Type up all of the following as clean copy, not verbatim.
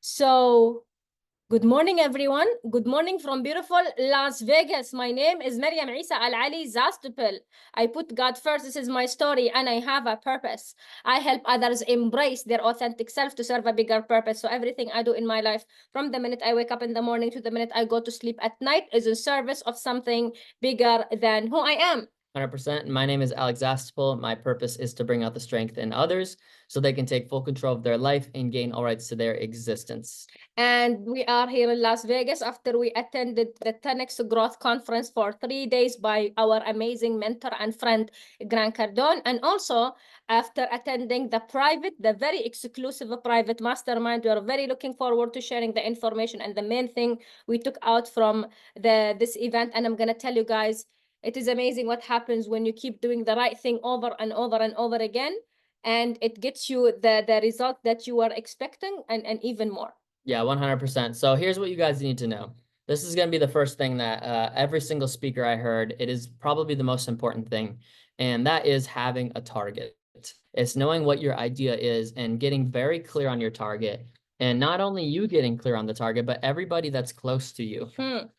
So, good morning, everyone. Good morning from beautiful Las Vegas. My name is Maryam Isa Al Ali Zastupel. I put God first. This is my story, and I have a purpose. I help others embrace their authentic self to serve a bigger purpose. So, everything I do in my life, from the minute I wake up in the morning to the minute I go to sleep at night, is in service of something bigger than who I am. 100%. My name is Alex Zastupel. My purpose is to bring out the strength in others so they can take full control of their life and gain all rights to their existence. And we are here in Las Vegas after we attended the 10X Growth Conference for 3 days by our amazing mentor and friend, Grant Cardone. And also after attending the very exclusive private mastermind. We are very looking forward to sharing the information and the main thing we took out from this event. And I'm going to tell you guys, it is amazing what happens when you keep doing the right thing over and over and over again. And it gets you the result that you were expecting and even more. Yeah, 100%. So here's what you guys need to know. This is going to be the first thing that every single speaker I heard, it is probably the most important thing, and that is having a target. It's knowing what your idea is and getting very clear on your target. And not only you getting clear on the target, but everybody that's close to you.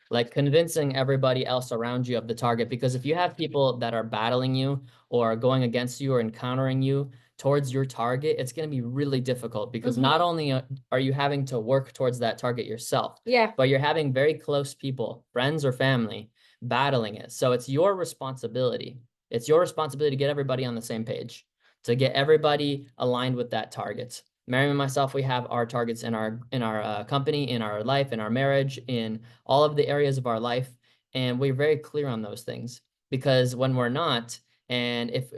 Like convincing everybody else around you of the target. Because if you have people that are battling you or going against you or encountering you towards your target, it's going to be really difficult because not only are you having to work towards that target yourself, but you're having very close people, friends or family, battling it. So it's your responsibility. It's your responsibility to get everybody on the same page, to get everybody aligned with that target. Mary and myself, we have our targets in our company, in our life, in our marriage, in all of the areas of our life, and we're very clear on those things. Because when we're not, and if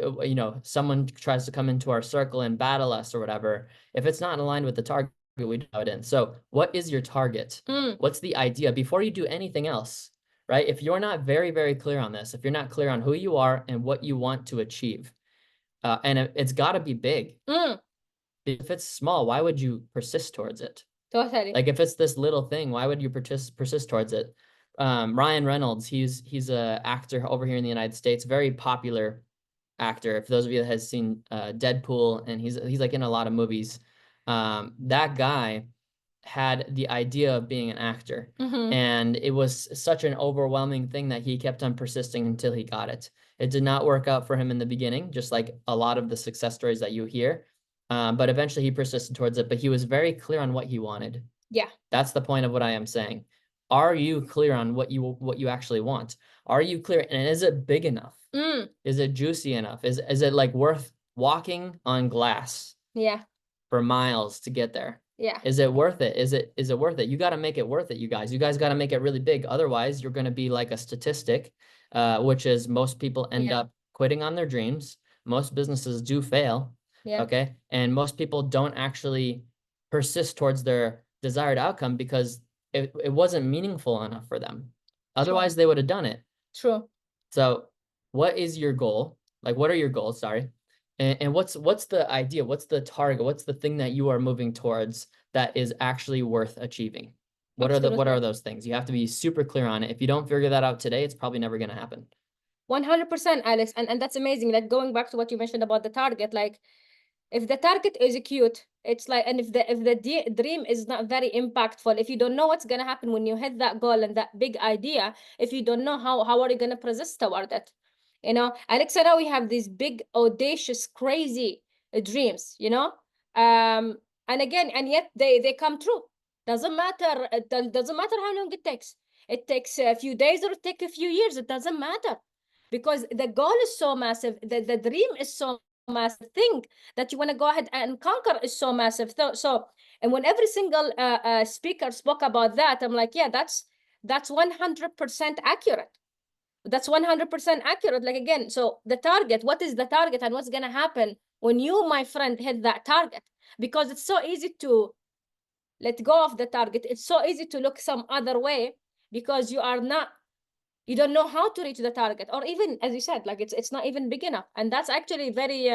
someone tries to come into our circle and battle us or whatever, if it's not aligned with the target, we dive it in. So, what is your target? What's the idea before you do anything else? Right? If you're not very, very clear on this, if you're not clear on who you are and what you want to achieve, and it's got to be big. If it's small, why would you persist towards it? Totally. Like if it's this little thing, why would you persist towards it? Ryan Reynolds, he's a actor over here in the United States, very popular actor. For those of you that has seen Deadpool, and he's like in a lot of movies. That guy had the idea of being an actor, and it was such an overwhelming thing that he kept on persisting until he got it. It did not work out for him in the beginning, just like a lot of the success stories that you hear. But eventually he persisted towards it, but he was very clear on what he wanted. Yeah. That's the point of what I am saying. Are you clear on what you actually want? Are you clear? And is it big enough? Is it juicy enough? Is it like worth walking on glass? Yeah. For miles to get there? Yeah. Is it worth it? Is it worth it? You got to make it worth it, you guys. You guys got to make it really big. Otherwise, you're going to be like a statistic, which is most people end up quitting on their dreams. Most businesses do fail. Okay. And most people don't actually persist towards their desired outcome because it wasn't meaningful enough for them. Otherwise, they would have done it. True. So what is your goal? Like, what are your goals? Sorry. And what's the idea? What's the target? What's the thing that you are moving towards that is actually worth achieving? What are those things? You have to be super clear on it. If you don't figure that out today, it's probably never going to happen. 100%, Alex. And that's amazing. Like going back to what you mentioned about the target, like if the target is cute, it's like, and if the dream is not very impactful, if you don't know what's gonna happen when you hit that goal and that big idea, if you don't know how are you gonna persist toward it? Alex and I, we have these big, audacious, crazy dreams, and again, and yet they come true. Doesn't matter. Doesn't matter how long it takes. It takes a few days or it takes a few years. It doesn't matter, because the goal is so massive. The dream is so massive. Thing that you want to go ahead and conquer is so massive. So, and when every single speaker spoke about that, I'm like, yeah, that's 100% accurate. That's 100% accurate. Like again, so the target, what is the target and what's going to happen when you, my friend, hit that target? Because it's so easy to let go of the target. It's so easy to look some other way because you don't know how to reach the target, or even, as you said, like it's not even big enough. And that's actually very,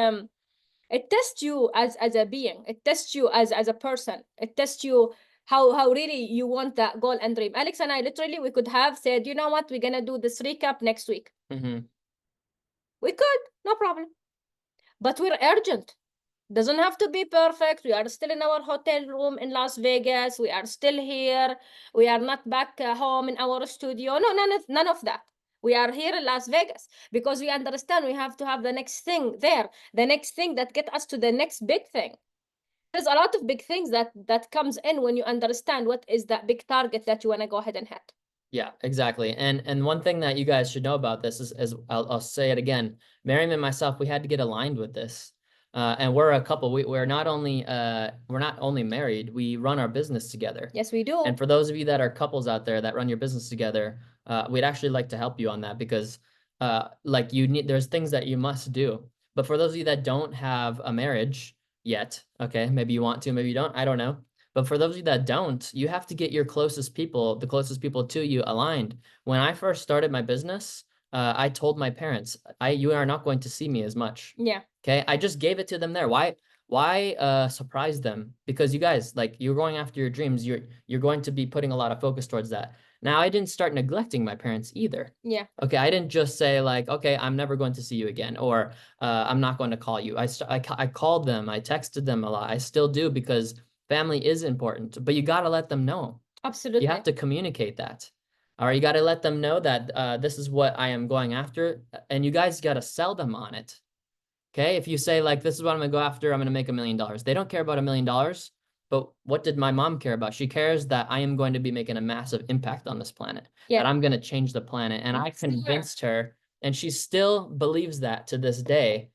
it tests you as a being. It tests you as a person. It tests you how really you want that goal and dream. Alex and I, literally, we could have said, you know what, we're gonna do this recap next week. We could, no problem. But we're urgent. Doesn't have to be perfect. We are still in our hotel room in Las Vegas. We are still here. We are not back home in our studio. No, none of that. We are here in Las Vegas because we understand we have to have the next thing there, the next thing that get us to the next big thing. There's a lot of big things that comes in when you understand what is that big target that you want to go ahead and hit. Yeah, exactly. And one thing that you guys should know about this is I'll say it again. Miriam and myself, we had to get aligned with this. And we're a couple. We're not only married, we run our business together. Yes, we do. And for those of you that are couples out there that run your business together, we'd actually like to help you on that because like there's things that you must do. But for those of you that don't have a marriage yet, okay, maybe you want to, maybe you don't, I don't know. But for those of you that don't, you have to get your closest people, the closest people to you, aligned. When I first started my business, I told my parents, you are not going to see me as much. Yeah. Okay. I just gave it to them there. Why surprise them? Because you guys, like, you're going after your dreams. You're going to be putting a lot of focus towards that. Now, I didn't start neglecting my parents either. Yeah. Okay. I didn't just say like, okay, I'm never going to see you again, or I'm not going to call you. I called them. I texted them a lot. I still do because family is important, but you got to let them know. Absolutely. You have to communicate that. All right. You got to let them know that this is what I am going after. And you guys got to sell them on it. Okay. If you say like, this is what I'm going to go after, I'm going to make $1 million. They don't care about $1 million. But what did my mom care about? She cares that I am going to be making a massive impact on this planet, Yeah. that I'm going to change the planet. And I convinced her, and she still believes that to this day,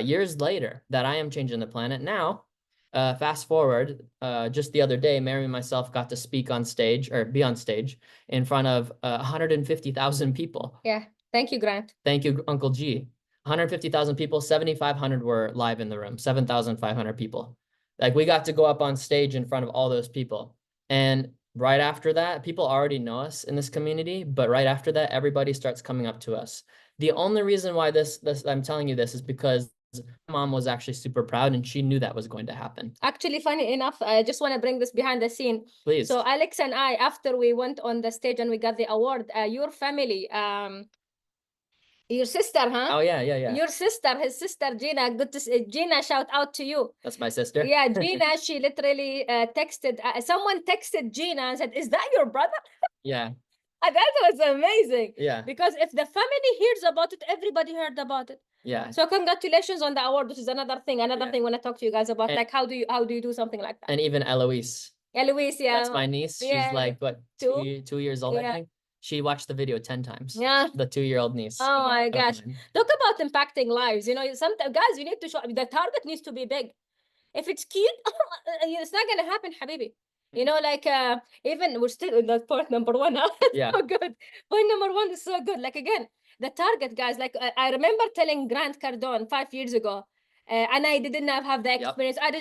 years later, that I am changing the planet. Now, fast forward, just the other day, Mary and myself got to speak on stage, or be on stage, in front of 150,000 people. Yeah. Thank you, Grant. Thank you, Uncle G. 150,000 people, 7,500 were live in the room, 7,500 people. Like, we got to go up on stage in front of all those people. And right after that, people already know us in this community, but right after that, everybody starts coming up to us. The only reason why this I'm telling you this is because mom was actually super proud and she knew that was going to happen. Actually, funny enough, I just want to bring this behind the scene. Please. So Alex and I, after we went on the stage and we got the award, your family, your sister, huh? Oh, yeah. Your sister, his sister, Gina, good to see. Gina, shout out to you. That's my sister. Yeah, Gina, she literally texted, someone texted Gina and said, is that your brother? Yeah. That was amazing. Yeah. Because if the family hears about it, everybody heard about it. Yeah. So congratulations on the award. This is another thing I want to talk to you guys about. Like, how do you do something like that? And even Eloise. Eloise, yeah. That's my niece. Yeah. She's like, what, 2 years old, I think. She watched the video 10 times. Yeah. The 2-year-old niece. Oh my gosh. Talk about impacting lives. You know, sometimes, guys, you need to show, the target needs to be big. If it's cute, it's not going to happen, habibi. You know, like, even we're still in that point number 1 now. Yeah. So good. Point number 1 is so good. Like, again, the target, guys, like, I remember telling Grant Cardone 5 years ago, and I didn't have the experience. Yep. I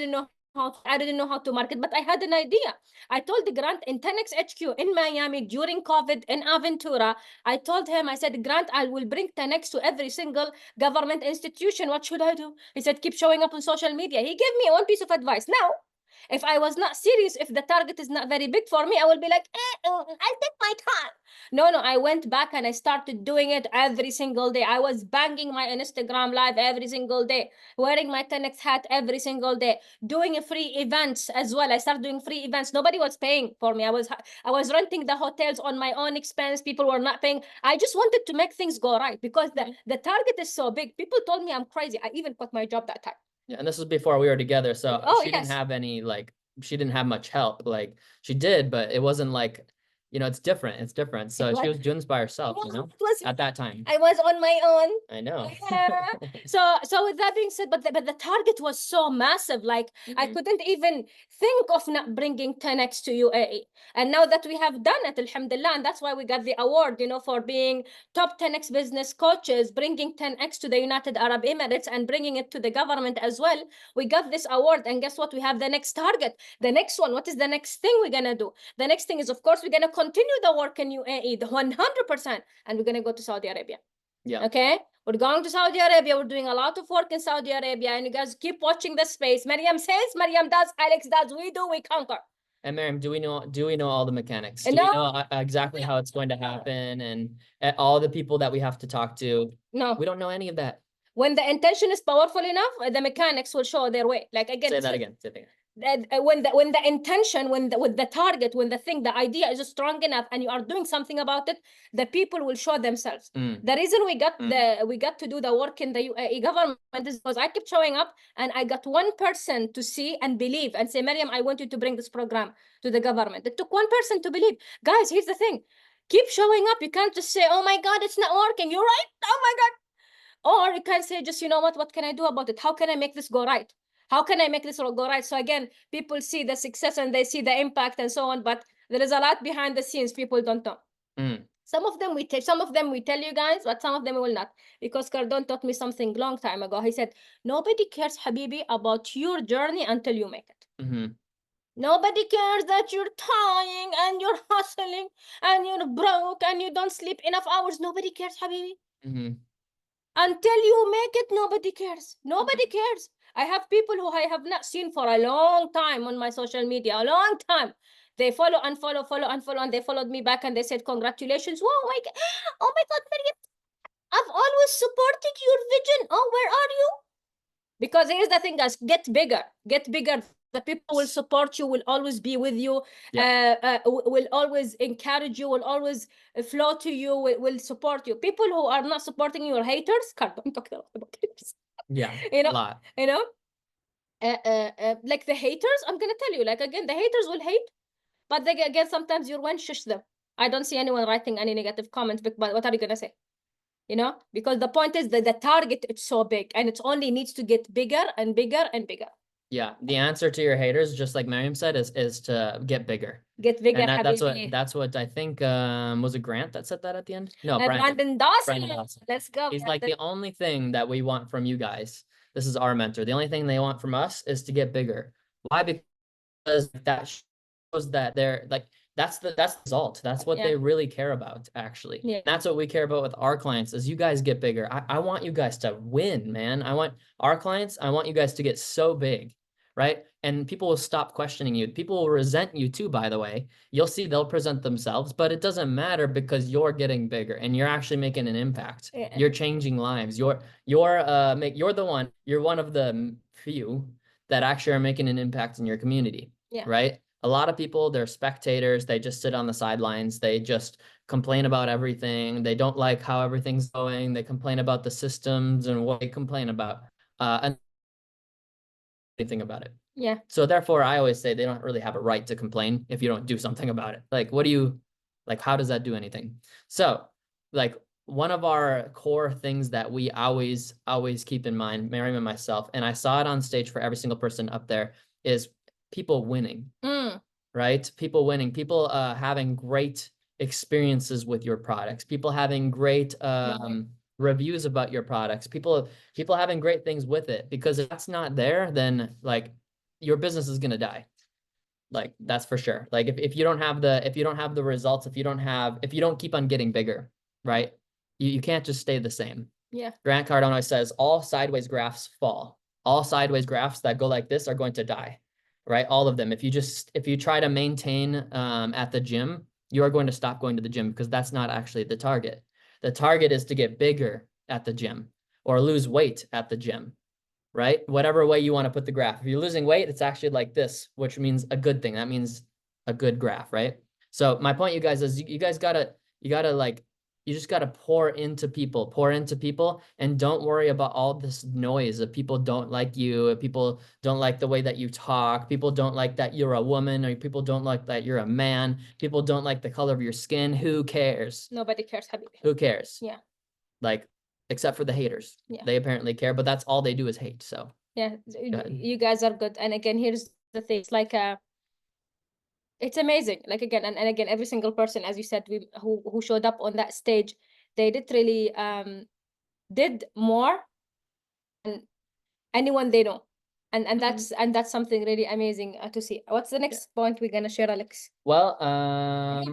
didn't know how to market, but I had an idea. I told the Grant in 10X HQ in Miami during COVID in Aventura. I told him, I said, Grant, I will bring 10X to every single government institution. What should I do? He said, keep showing up on social media. He gave me one piece of advice. Now, if I was not serious, if the target is not very big for me, I will be like, I'll take my time. No, I went back and I started doing it every single day. I was banging my Instagram live every single day, wearing my 10X hat every single day, doing free events as well. I started doing free events. Nobody was paying for me. I was renting the hotels on my own expense. People were not paying. I just wanted to make things go right because the target is so big. People told me I'm crazy. I even quit my job that time. Yeah, and this was before we were together, so she didn't have any, like, she didn't have much help. Like, she did, but it wasn't like, you know, it's different. So she was doing this by herself, you know, at that time. I was on my own. I know. Yeah. So with that being said, but the target was so massive, like I couldn't even think of not bringing 10X to UAE. And now that we have done it, alhamdulillah, and that's why we got the award, you know, for being top 10X business coaches, bringing 10X to the United Arab Emirates and bringing it to the government as well. We got this award, and guess what? We have the next target. The next one, what is the next thing we're gonna do? The next thing is, of course, we're gonna continue the work in UAE, the 100%, and we're gonna go to Saudi Arabia. Yeah. Okay. We're going to Saudi Arabia. We're doing a lot of work in Saudi Arabia, and you guys keep watching the space. Mariam says, Mariam does, Alex does, we do, we conquer. And Mariam, do we know all the mechanics? Do we know exactly how it's going to happen and all the people that we have to talk to? No. We don't know any of that. When the intention is powerful enough, the mechanics will show their way. Like again, Say that again. Say that again. when the intention, with the target, when the thing, the idea is strong enough, and you are doing something about it, the people will show themselves. The reason we got to do the work in the UAE government is because I kept showing up, and I got one person to see and believe and say, Maryam, I want you to bring this program to the government. It took one person to believe. Guys, here's the thing: keep showing up. You can't just say, oh my God, it's not working. You're right. Oh my God. Or you can say, just, you know what can I do about it? How can I make this go right? How can I make this go right? So again, people see the success and they see the impact and so on, but there is a lot behind the scenes people don't know. Some of them we tell you guys, but some of them we will not. Because Cardone taught me something long time ago. He said, nobody cares, Habibi, about your journey until you make it. Nobody cares that you're trying and you're hustling and you're broke and you don't sleep enough hours. Nobody cares, Habibi. Until you make it, nobody cares. Nobody cares. I have people who I have not seen for a long time on my social media, a long time. They follow, unfollow, and they followed me back and they said, congratulations. Whoa, my God. Oh my God, Maryam, I've always supported your vision. Oh, where are you? Because here's the thing, guys, get bigger. The people will support you, will always be with you, will always encourage you, will always flow to you, will support you. People who are not supporting you are haters. I'm talking about haters. Yeah, you know, a lot. You know, like the haters, I'm gonna tell you, like again, the haters will hate, but they again sometimes you want shush them. I don't see anyone writing any negative comments, but what are you gonna say? You know, because the point is that the target is so big and it only needs to get bigger and bigger and bigger. Yeah, the answer to your haters, just like Maryam said, is to get bigger. Get bigger, and Habibi. that's what I think. Was it Grant that said that at the end? No, Brandon Dawson. Brandon Dawson. Let's go. He's like, the only thing that we want from you guys, this is our mentor. The only thing they want from us is to get bigger. Why? Because that shows that they're like, that's the result. That's what they really care about, actually. Yeah. That's what we care about with our clients, is you guys get bigger. I want you guys to win, man. I want our clients, I want you guys to get so big, right? And people will stop questioning you. People will resent you too, by the way. You'll see they'll present themselves, but it doesn't matter because you're getting bigger and you're actually making an impact. Yeah. You're changing lives. You're one of the few that actually are making an impact in your community. Yeah. Right? A lot of people, they're spectators. They just sit on the sidelines. They just complain about everything. They don't like how everything's going. They complain about the systems and what they complain about. And anything about it. Yeah. So therefore, I always say they don't really have a right to complain if you don't do something about it. Like, how does that do anything? So, like, one of our core things that we always keep in mind, Maryam and myself, and I saw it on stage for every single person up there, is people winning, right? People winning, people having great experiences with your products, people having great reviews about your products, people having great things with it. Because if that's not there, then like your business is gonna die. Like, that's for sure. Like if you don't have the results, if you don't keep on getting bigger, right? You can't just stay the same. Yeah. Grant Cardone says all sideways graphs fall. All sideways graphs that go like this are going to die. Right? All of them. If you try to maintain at the gym, you are going to stop going to the gym, because that's not actually the target. The target is to get bigger at the gym or lose weight at the gym, right? Whatever way you want to put the graph. If you're losing weight, it's actually like this, which means a good thing. That means a good graph, right? So my point, you guys, is you guys you just got to pour into people, and don't worry about all this noise of people don't like you, people don't like the way that you talk, people don't like that you're a woman, or people don't like that you're a man, people don't like the color of your skin. Who cares? Nobody cares, Habibi. Who cares? Yeah. Like, except for the haters. Yeah. They apparently care, but that's all they do is hate. So yeah, you guys are good. And again, here's the thing, it's like it's amazing. Like again, and again, every single person, as you said, who showed up on that stage, they literally did more than anyone they know. And that's something really amazing to see. What's the next point we're gonna share, Alex? Well,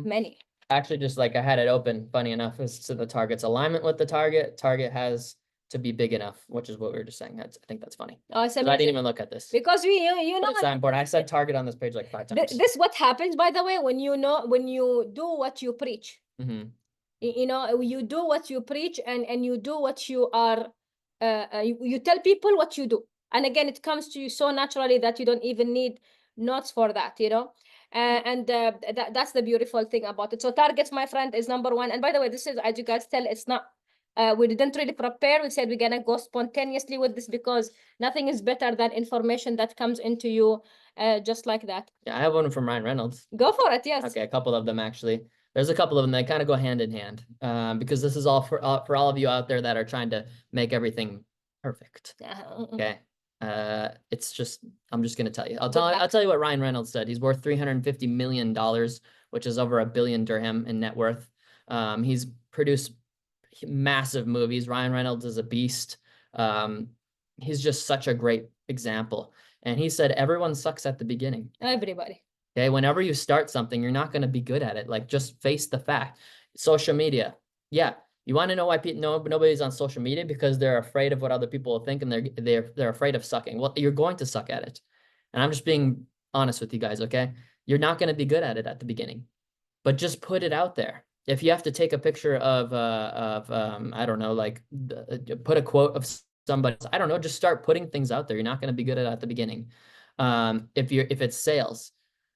many. Actually, just like I had it open, funny enough, is to the target's alignment with the target. Target has to be big enough, which is what we were just saying. I think that's funny. Oh, it's I amazing. didn't even look at this. Because you know It's that important. I said target on this page like 5 times. this what happens, by the way, when you do what you preach. You know, you do what you preach, and you do what you are you tell people what you do. And again, it comes to you so naturally that you don't even need notes for that, you know. That's the beautiful thing about it. So target, my friend, is number one. And by the way, this is, as you guys tell, it's not, we didn't really prepare. We said we're gonna go spontaneously with this because nothing is better than information that comes into you just like that. Yeah, I have one from Ryan Reynolds. Go for it, yes. Okay, a couple of them actually. There's a couple of them that kind of go hand in hand, because this is all for all of you out there that are trying to make everything perfect. Okay, it's just, I'm just gonna tell you. I'll tell you what Ryan Reynolds said. He's worth $350 million, which is over $1 billion dirham in net worth. He's produced massive movies. Ryan Reynolds is a beast. He's just such a great example. And he said, everyone sucks at the beginning. Everybody. Okay, whenever you start something, you're not going to be good at it. Like, just face the fact. Social media. Yeah, you want to know why nobody's on social media? Because they're afraid of what other people will think, and they're afraid of sucking. Well, you're going to suck at it. And I'm just being honest with you guys, okay? You're not going to be good at it at the beginning. But just put it out there. If you have to take a picture of I don't know, like put a quote of somebody, I don't know, just start putting things out there. You're not going to be good at the beginning. If it's sales,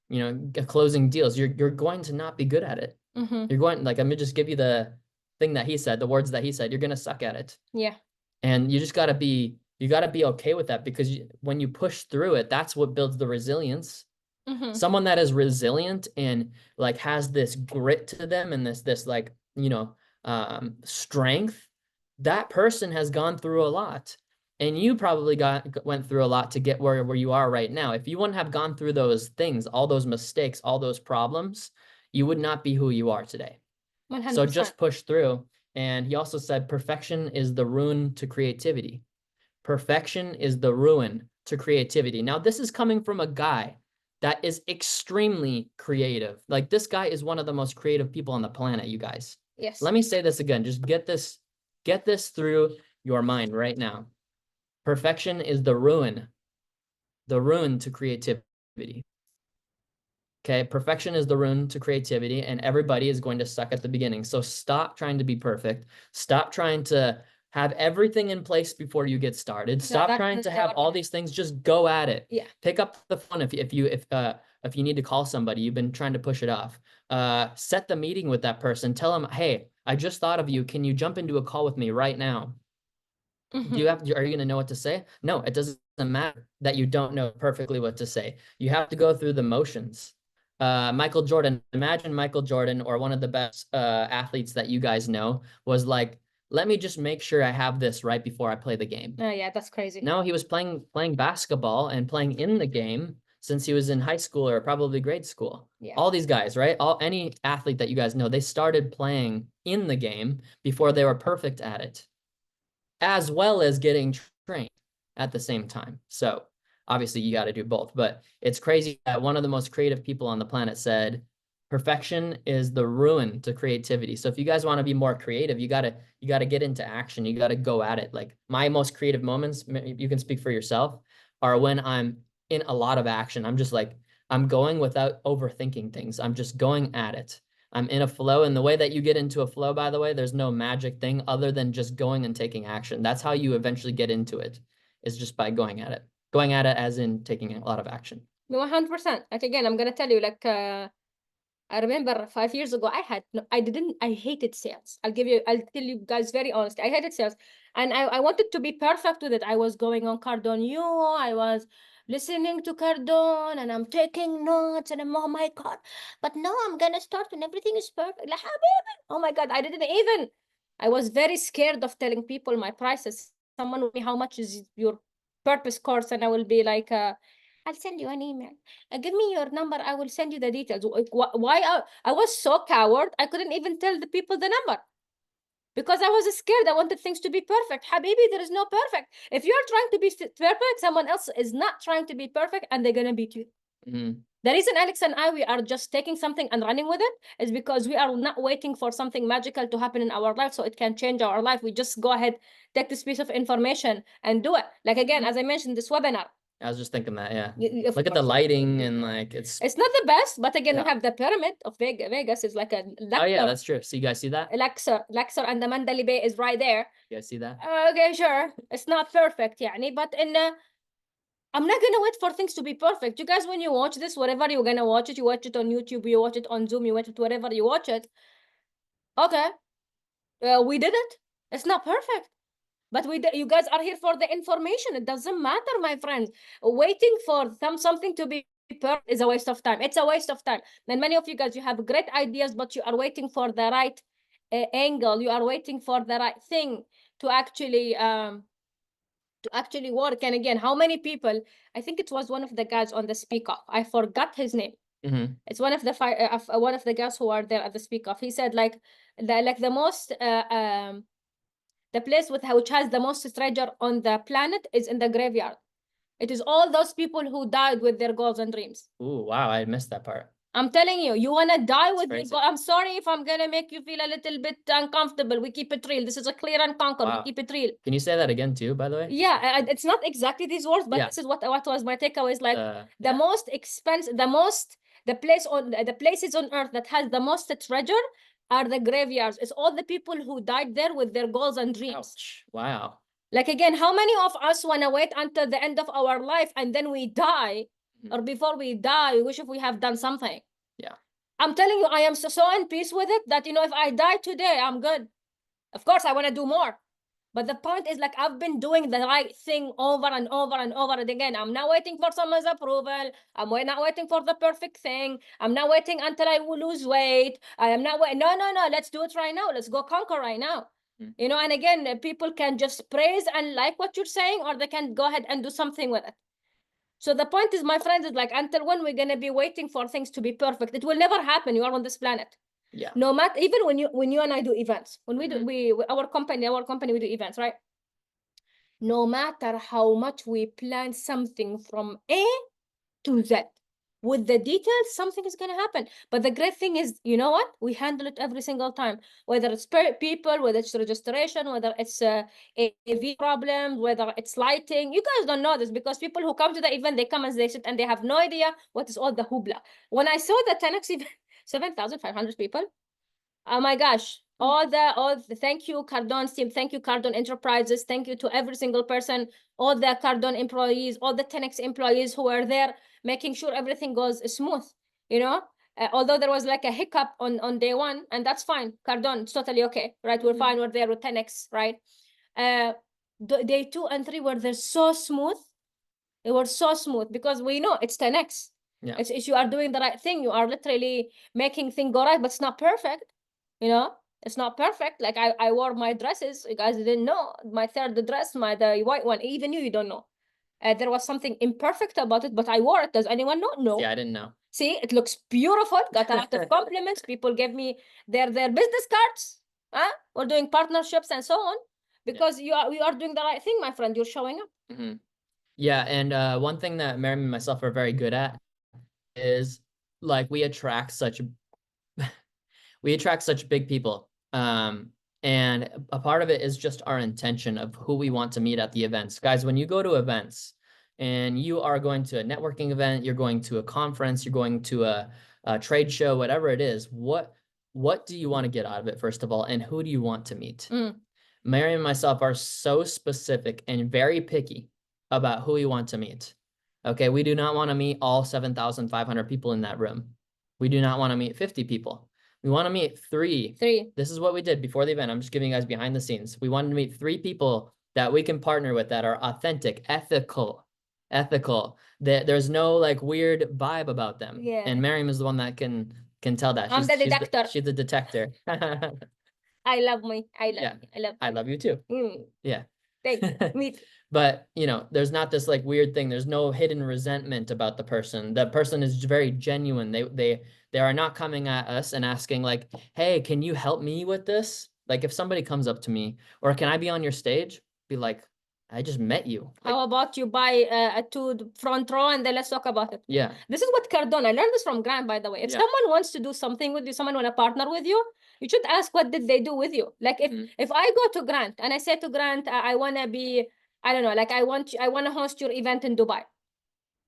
you know, closing deals, you're going to not be good at it. You're going, like, I'm gonna just give you the thing that he said, the words that he said. You're gonna suck at it. Yeah. And you just gotta be okay with that, because when you push through it, that's what builds the resilience. Someone that is resilient and like has this grit to them and this like, you know, strength, that person has gone through a lot. And you probably went through a lot to get where you are right now. If you wouldn't have gone through those things, all those mistakes, all those problems, you would not be who you are today. 100%. So just push through. And he also said, perfection is the ruin to creativity. Perfection is the ruin to creativity. Now, this is coming from a guy that is extremely creative. Like, this guy is one of the most creative people on the planet, you guys. Yes. Let me say this again. Just get this through your mind right now. Perfection is the ruin to creativity. Okay, perfection is the ruin to creativity, and everybody is going to suck at the beginning. So stop trying to be perfect. Stop trying to have everything in place before you get started. Stop trying to have all these things. Just go at it. Yeah. Pick up the phone if you need to call somebody. You've been trying to push it off. Set the meeting with that person. Tell them, hey, I just thought of you. Can you jump into a call with me right now? Are you going to know what to say? No, it doesn't matter that you don't know perfectly what to say. You have to go through the motions. Michael Jordan, imagine Michael Jordan, or one of the best athletes that you guys know, was like, let me just make sure I have this right before I play the game. Oh yeah, that's crazy. No, he was playing basketball and playing in the game since he was in high school or probably grade school. Yeah. All these guys, right? Any athlete that you guys know, they started playing in the game before they were perfect at it, as well as getting trained at the same time. So obviously you got to do both, but it's crazy that one of the most creative people on the planet said, perfection is the ruin to creativity. So if you guys want to be more creative, you got to get into action. You got to go at it. Like, my most creative moments, you can speak for yourself, are when I'm in a lot of action. I'm just like, I'm going without overthinking things. I'm just going at it. I'm in a flow. And the way that you get into a flow, by the way, there's no magic thing other than just going and taking action. That's how you eventually get into it, is just by going at it. Going at it as in taking a lot of action. 100%. Like, again, I'm gonna tell you, like, I remember 5 years ago, I hated sales. I'll tell you guys very honestly, I hated sales. And I wanted to be perfect with it. I was going on Cardone, I was listening to Cardone, and I'm taking notes, and I'm, oh my God, but now I'm gonna start and everything is perfect. Like, oh my God, I was very scared of telling people my prices. Someone would be, how much is your purpose course? And I will be like, I'll send you an email. Give me your number. I will send you the details. Why? I was so coward. I couldn't even tell the people the number because I was scared. I wanted things to be perfect. Habibi, there is no perfect. If you're trying to be perfect, someone else is not trying to be perfect, and they're going to beat you. The reason Alex and we are just taking something and running with it is because we are not waiting for something magical to happen in our life so it can change our life. We just go ahead, take this piece of information and do it. Like, again, as I mentioned, this webinar, I was just thinking that, yeah. Of Look at the course. lighting and like it's It's not the best, but again, we Yeah. have the pyramid of Vegas is like a Oh yeah, Luxor, that's true. So you guys see that? Luxor, and the Mandalay Bay is right there. You guys see that? Okay, sure. It's not perfect, يعني, but I'm not gonna wait for things to be perfect. You guys, when you watch this, whatever you're gonna watch it, you watch it on YouTube, you watch it on Zoom, you watch it wherever you watch it. Okay, we did it. It's not perfect, but you guys are here for the information. It doesn't matter, my friends. Waiting for something to be perfect is a waste of time. It's a waste of time. And many of you guys, you have great ideas, but you are waiting for the right angle. You are waiting for the right thing to actually work. And again, how many people? I think it was one of the guys on the speak off. I forgot his name. It's one of the one of the guys who are there at the speak off. He said like the most the place which has the most treasure on the planet is in the graveyard. It is all those people who died with their goals and dreams. Ooh, wow, I missed that part. I'm telling you, you want to die with your goal. I'm sorry if I'm going to make you feel a little bit uncomfortable. We keep it real. This is a clear and conquer. Wow. We keep it real. Can you say that again too, by the way? Yeah, it's not exactly these words, but this is what was my takeaway. Is like the most expensive, the places on earth that has the most treasure are the graveyards. It's all the people who died there with their goals and dreams. Ouch. Wow. Like again, how many of us want to wait until the end of our life and then we die, or before we die, we wish if we have done something? Yeah. I'm telling you, I am so in peace with it that, if I die today, I'm good. Of course, I want to do more. But the point is, like, I've been doing the right thing over and over and over and again. I'm not waiting for someone's approval. I'm not waiting for the perfect thing. I'm not waiting until I will lose weight. I am not waiting. No. Let's do it right now. Let's go conquer right now. And again, people can just praise and like what you're saying, or they can go ahead and do something with it. So the point is, my friends, is like, until when we're going to be waiting for things to be perfect? It will never happen. You are on this planet. Yeah. No matter, even when you and I do events, when we do, our company, we do events, right? No matter how much we plan something from A to Z, with the details, something is going to happen. But the great thing is, you know what? We handle it every single time, whether it's people, whether it's registration, whether it's AV problems, whether it's lighting. You guys don't know this because people who come to the event, they come and they sit and they have no idea what is all the hoopla. When I saw the 10X event, 7,500 people. Oh my gosh. All the thank you, Cardone team. Thank you, Cardone Enterprises. Thank you to every single person, all the Cardone employees, all the 10X employees who are there, making sure everything goes smooth, although there was like a hiccup on day one, and that's fine. Cardone, it's totally okay, right? We're fine. We're there with 10X, right? Day 2 and 3 were there so smooth. They were so smooth because we know it's 10X. Yeah. It's you are doing the right thing. You are literally making things go right, but it's not perfect. It's not perfect. Like I wore my dresses. You guys didn't know my third dress, the white one. Even you don't know. There was something imperfect about it, but I wore it. Does anyone know? No. Yeah, I didn't know. See, it looks beautiful. Got a lot of compliments. People gave me their business cards. We're doing partnerships and so on because we are doing the right thing, my friend. You're showing up. Yeah, and one thing that Mary and myself are very good at is like we attract such big people. And a part of it is just our intention of who we want to meet at the events. Guys, when you go to events and you are going to a networking event, you're going to a conference, you're going to a trade show, whatever it is, what do you want to get out of it, first of all, and who do you want to meet? Mary and myself are so specific and very picky about who we want to meet. Okay, we do not want to meet all 7,500 people in that room. We do not want to meet 50 people. We want to meet three. This is what we did before the event. I'm just giving you guys behind the scenes. We wanted to meet 3 people that we can partner with that are authentic, ethical. That there's no like weird vibe about them. Yeah. And Miriam is the one that can tell that. I'm the detector. She's the detector. I love me. I love you too. Yeah. Thank you. Me too. But, there's not this like weird thing. There's no hidden resentment about the person. The person is very genuine. They are not coming at us and asking like, hey, can you help me with this? Like if somebody comes up to me or can I be on your stage? Be like, I just met you. Like, how about you buy a 2 front row and then let's talk about it. Yeah. This is what Cardone, I learned this from Grant, by the way. If someone wants to do something with you, someone want to partner with you, you should ask what did they do with you. Like if I go to Grant and I say to Grant, I want to be, I don't know, like I want to host your event in Dubai.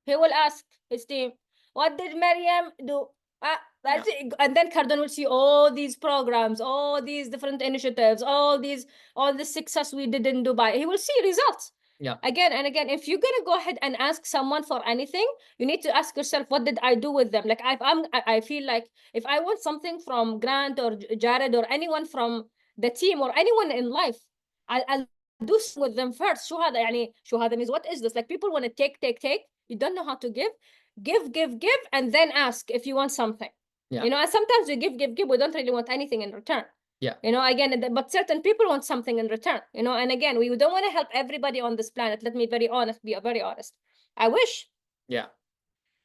He will ask his team, what did Maryam do? That's it. And then Cardone will see all these programs, all these different initiatives, all the success we did in Dubai. He will see results. Yeah. Again and again. If you're gonna go ahead and ask someone for anything, you need to ask yourself, what did I do with them? Like I feel like if I want something from Grant or Jared or anyone from the team or anyone in life, I'll do with them first. شو هذا يعني شو هذا means what is this? Like people want to take. You don't know how to give, and then ask if you want something. Yeah. You know, and sometimes we give. We don't really want anything in return. Yeah. You know, again, but certain people want something in return. You know, and again, we don't want to help everybody on this planet. Let me be very honest. I wish. Yeah.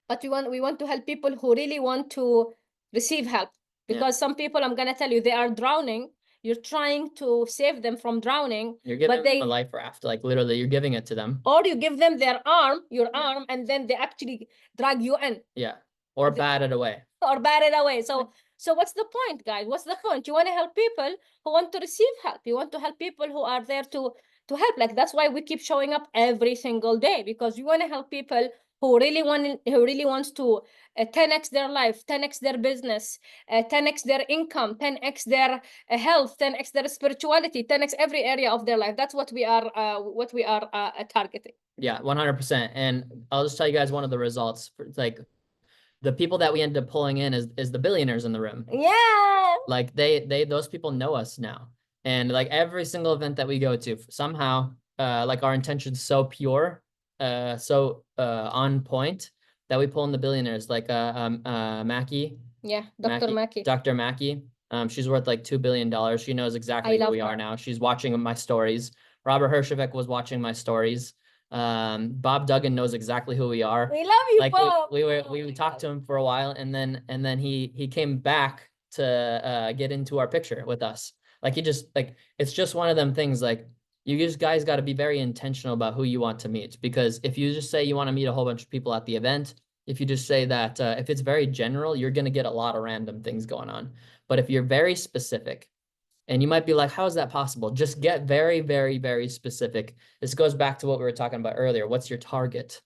But we want to help people who really want to receive help. Because some people, I'm gonna tell you, they are drowning. You're trying to save them from drowning. You're giving them a life raft, like literally, you're giving it to them. Or you give them your arm, and then they actually drag you in. Yeah. Or bat it away. So what's the point, guys? What's the point? You want to help people who want to receive help. You want to help people who are there to help. Like that's why we keep showing up every single day, because we want to help people who really wants to 10x their life, 10x their business, 10x their income, 10x their health, 10x their spirituality, 10x every area of their life. That's what we are targeting. Yeah, 100%. And I'll just tell you guys one of the results. It's like the people that we end up pulling in is the billionaires in the room. Yeah. Like those people know us now. And like every single event that we go to, somehow, like our intention's so pure, so on point, that we pull in the billionaires, like Mackie. Yeah, Dr. Mackie. Dr. Mackie. She's worth like $2 billion. She knows exactly who we are now. She's watching my stories. Robert Hershevik was watching my stories. Bob Duggan knows exactly who we are. We love you, like Bob. We talked to him for a while, and then he came back to get into our picture with us. Like he just like it's just one of them things. Like you just guys got to be very intentional about who you want to meet, because if you just say you want to meet a whole bunch of people at the event, if you just say that if it's very general, you're going to get a lot of random things going on. But if you're very specific, and you might be like, how is that possible? Just get very, very, very specific. This goes back to what we were talking about earlier. What's your target?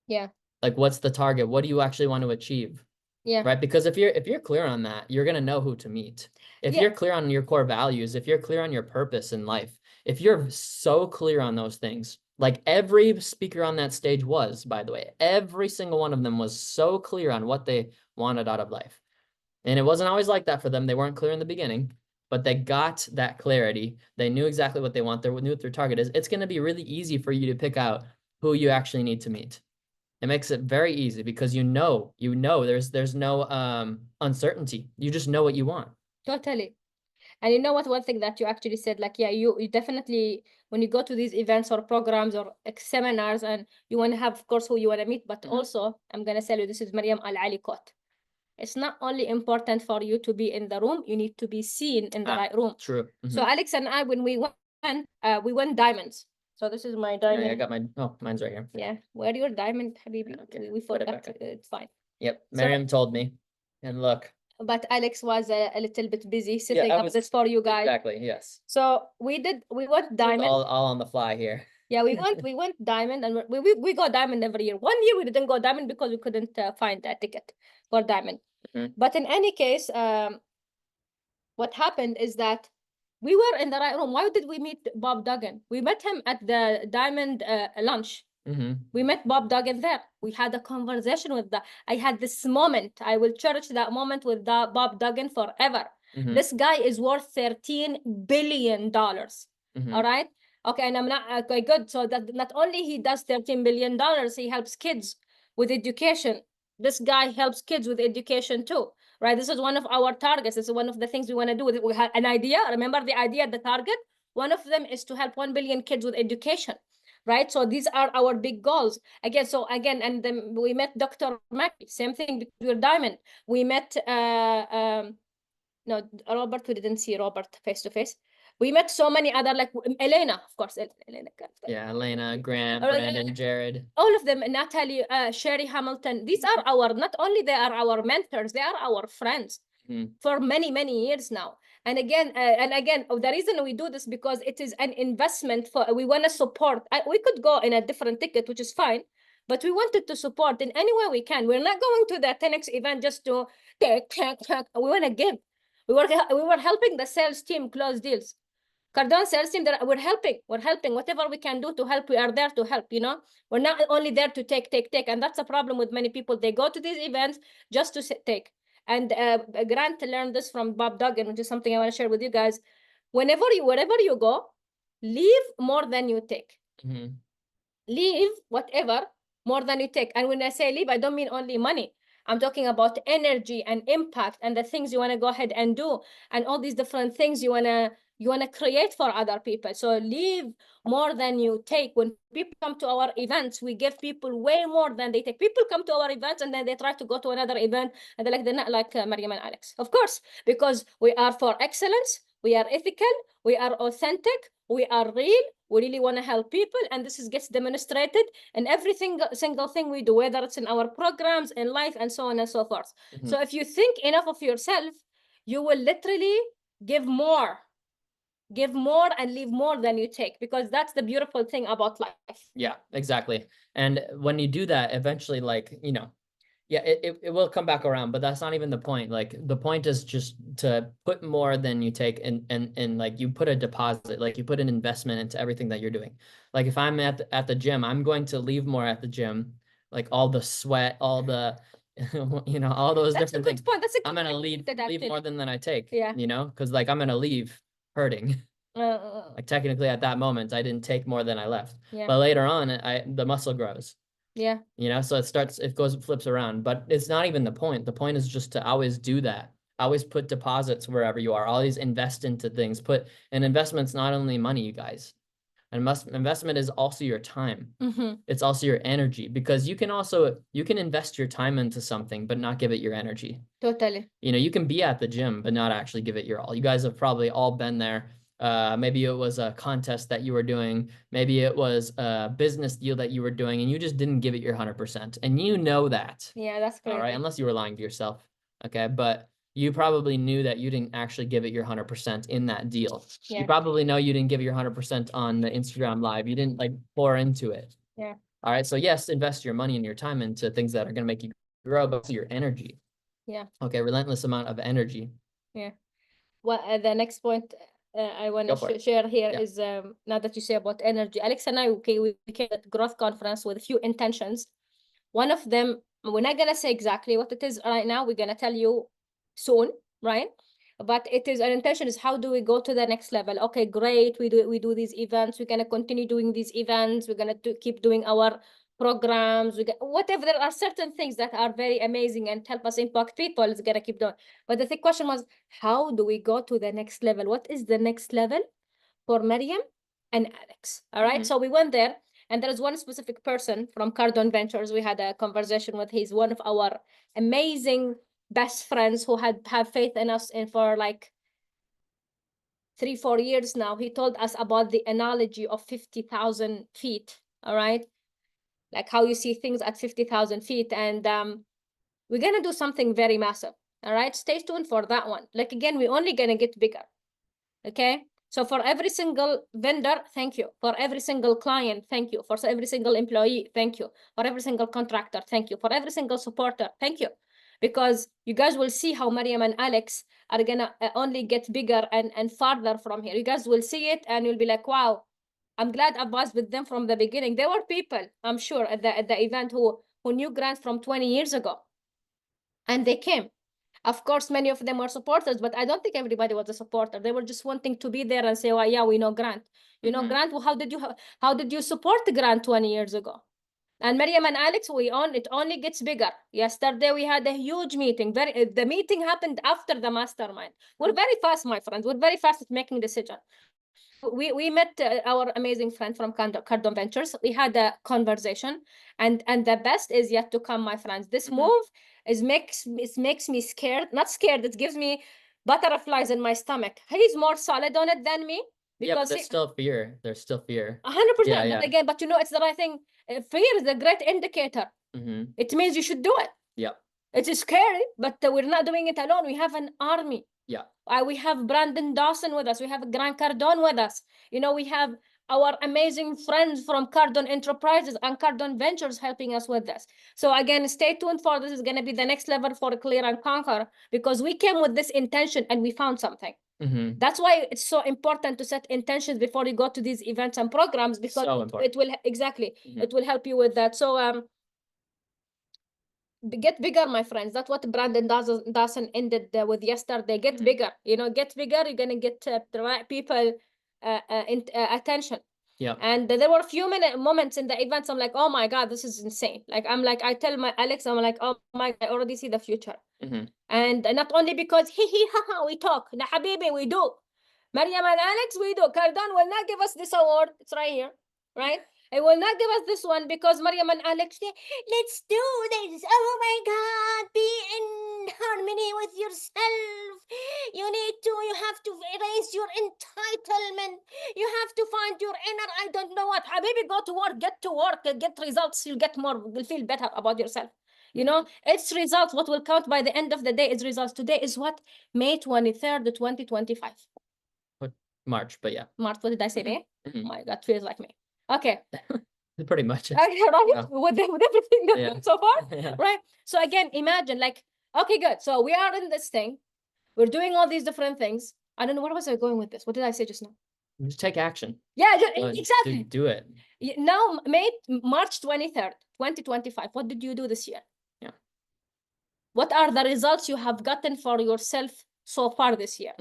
Yeah. Like, what's the target? What do you actually want to achieve? Yeah. Right. Because if you're clear on that, you're going to know who to meet. If you're clear on your core values, if you're clear on your purpose in life, if you're so clear on those things, like every speaker on that stage was, by the way, every single one of them was so clear on what they wanted out of life. And it wasn't always like that for them. They weren't clear in the beginning, but they got that clarity. They knew exactly what they want. They knew what their target is. It's going to be really easy for you to pick out who you actually need to meet. It makes it very easy because you know, there's no uncertainty. You just know what you want. Totally. And you know what, one thing that you actually said, like, yeah, you definitely, when you go to these events or programs or seminars, and you want to have, of course, who you want to meet, but also, I'm going to tell you, this is Maryam Al-Ali quote. It's not only important for you to be in the room, you need to be seen in the right room. True. So Alex and I, when we went diamonds. So this is my diamond. Yeah, I got mine's right here. Yeah, where your diamond, Habibi? Okay. We forgot. It's fine. Yep, Maryam told me. And look. But Alex was a little bit busy setting up this for you guys. Exactly, yes. So we went diamond. All on the fly here. Yeah, we went diamond, and we go diamond every year. 1 year we didn't go diamond because we couldn't find a ticket for diamond. But in any case, what happened is that we were in the right room. Why did we meet Bob Duggan? We met him at the diamond lunch. We met Bob Duggan there. We had a conversation with I had this moment. I will cherish that moment with Bob Duggan forever. This guy is worth $13 billion. All right. Okay. And I'm not okay. Good. So that not only he does $13 billion, he helps kids with education. This guy helps kids with education too. Right. This is one of our targets. This is one of the things we want to do. We had an idea. Remember the idea, the target? One of them is to help 1 billion kids with education. Right. So these are our big goals. Again, and then we met Dr. Mackie, same thing, because we're diamond. We met no, Robert, we didn't see Robert face to face. We met so many other, like Elena, of course. Elena. Yeah, Elena, Grant, Brandon, Jared. All of them, Natalie, Sherry Hamilton. These are not only they are our mentors, they are our friends for many, many years now. And again, the reason we do this because it is an investment we want to support. We could go in a different ticket, which is fine, but we wanted to support in any way we can. We're not going to the 10x event just to take. We want to give. We were helping the sales team close deals. Cardone sales team, that we're helping. Whatever we can do to help, we are there to help, you know? We're not only there to take. And that's a problem with many people. They go to these events just to take. And Grant learned this from Bob Duggan, which is something I want to share with you guys. Wherever you go, leave more than you take. Leave whatever more than you take. And when I say leave, I don't mean only money. I'm talking about energy and impact and the things you want to go ahead and do and all these different things you want to create for other people. So leave more than you take. When people come to our events, we give people way more than they take. People come to our events and then they try to go to another event and they're not like Mariam and Alex. Of course, because we are for excellence, we are ethical, we are authentic, we are real, we really want to help people, and this gets demonstrated in every single thing we do, whether it's in our programs, in life, and so on and so forth. So if you think enough of yourself, you will literally give more and leave more than you take, because that's the beautiful thing about life. Yeah, exactly. And when you do that, eventually, like, you know, yeah, it will come back around, but that's not even the point. Like, the point is just to put more than you take, and like, you put a deposit, like you put an investment into everything that you're doing. Like, if I'm at the gym, I'm going to leave more at the gym, like all the sweat, all the you know, all those That's different a good things. point. That's a I'm gonna leave more than I take. Yeah. You know, because like I'm gonna leave hurting. Like, technically at that moment I didn't take more than I left. Yeah. But later on, the muscle grows. Yeah. You know, so it flips around, but it's not even the point. The point is just to always do that. Always put deposits wherever you are. Always invest into things. And investment's not only money, you guys. Investment is also your time. It's also your energy, because you can invest your time into something, but not give it your energy. Totally. You know, you can be at the gym, but not actually give it your all. You guys have probably all been there. Maybe it was a contest that you were doing. Maybe it was a business deal that you were doing, and you just didn't give it your 100%. And you know that. Yeah, that's crazy. All right, unless you were lying to yourself. Okay, but you probably knew that you didn't actually give it your 100% in that deal. Yeah. You probably know you didn't give it your 100% on the Instagram live. You didn't like pour into it. Yeah. All right, so yes, invest your money and your time into things that are going to make you grow, but also your energy. Yeah. Okay, relentless amount of energy. Yeah. Well, the next point I want to share here is now that you say about energy, Alex and I, okay, we came at growth conference with a few intentions. One of them, we're not gonna say exactly what it is right now. We're gonna tell you soon, right? But it is, our intention is, how do we go to the next level? Okay, great. We do these events. We're gonna continue doing these events. We're gonna keep doing our programs. Whatever. There are certain things that are very amazing and help us impact people. It's gonna keep doing. But the question was, how do we go to the next level? What is the next level for Mariam and Alex? All right. So we went there. And there is one specific person from Cardone Ventures. We had a conversation with. He's one of our amazing best friends who have faith in us and for like 3-4 years now. He told us about the analogy of 50,000 feet. All right. Like how you see things at 50,000 feet. And we're going to do something very massive. All right. Stay tuned for that one. Like, again, we're only going to get bigger. Okay. So for every single vendor, thank you. For every single client, thank you. For every single employee, thank you. For every single contractor, thank you. For every single supporter, thank you. Because you guys will see how Mariam and Alex are gonna only get bigger and farther from here. You guys will see it and you'll be like, wow, I'm glad I was with them from the beginning. There were people, I'm sure, at the event who knew Grant from 20 years ago. And they came. Of course, many of them were supporters, but I don't think everybody was a supporter. They were just wanting to be there and say, well, yeah, we know Grant. You know, Grant, well, how did you support Grant 20 years ago? And Mariam and Alex, it only gets bigger. Yesterday, we had a huge meeting. The meeting happened after the mastermind. We're very fast, my friends. We're very fast at making decisions. We met our amazing friend from Cardone Ventures. We had a conversation, and the best is yet to come, my friends. This move makes me scared. Not scared. It gives me butterflies in my stomach. He's more solid on it than me. Yeah, but there's still fear. There's still fear. 100%. Yeah. But again, you know, it's the right thing. Fear is a great indicator. It means you should do it. Yeah. It's scary, but we're not doing it alone. We have an army. Yeah. We have Brandon Dawson with us. We have Grant Cardone with us. You know, we have our amazing friends from Cardone Enterprises and Cardone Ventures helping us with this. So again, stay tuned for this. Is going to be the next level for Clear and Conquer, because we came with this intention and we found something. That's why it's so important to set intentions before you go to these events and programs, because it will exactly it will help you with that. So get bigger, my friends. That's what Brandon Dawson ended with yesterday. Get bigger, get bigger. You're gonna get the right people attention. Yeah. And there were a few moments in the events I'm like, oh my god, this is insane. Like I tell my Alex, I'm like, oh my, I already see the future. And not only because we talk, na habibi, we do. Mariam and Alex, we do. Cardone will not give us this award. It's right here, right? He will not give us this one because Mariam and Alex say, let's do this. Oh my God, be in harmony with yourself. You have to erase your entitlement. You have to find your inner, I don't know what. Habibi, go to work, get results. You'll get more, you'll feel better about yourself. It's results. What will count by the end of the day is results. Today is what? May 23rd, 2025. March, but yeah. March, what did I say, May? Oh my God, feels like me. Okay. Pretty much. Right? Yeah. With everything so far, right? So again, imagine okay, good. So we are in this thing. We're doing all these different things. I don't know, where was I going with this? What did I say just now? Just take action. Yeah, exactly. Do it. Now, March 23rd, 2025. What did you do this year? Yeah. What are the results you have gotten for yourself so far this year?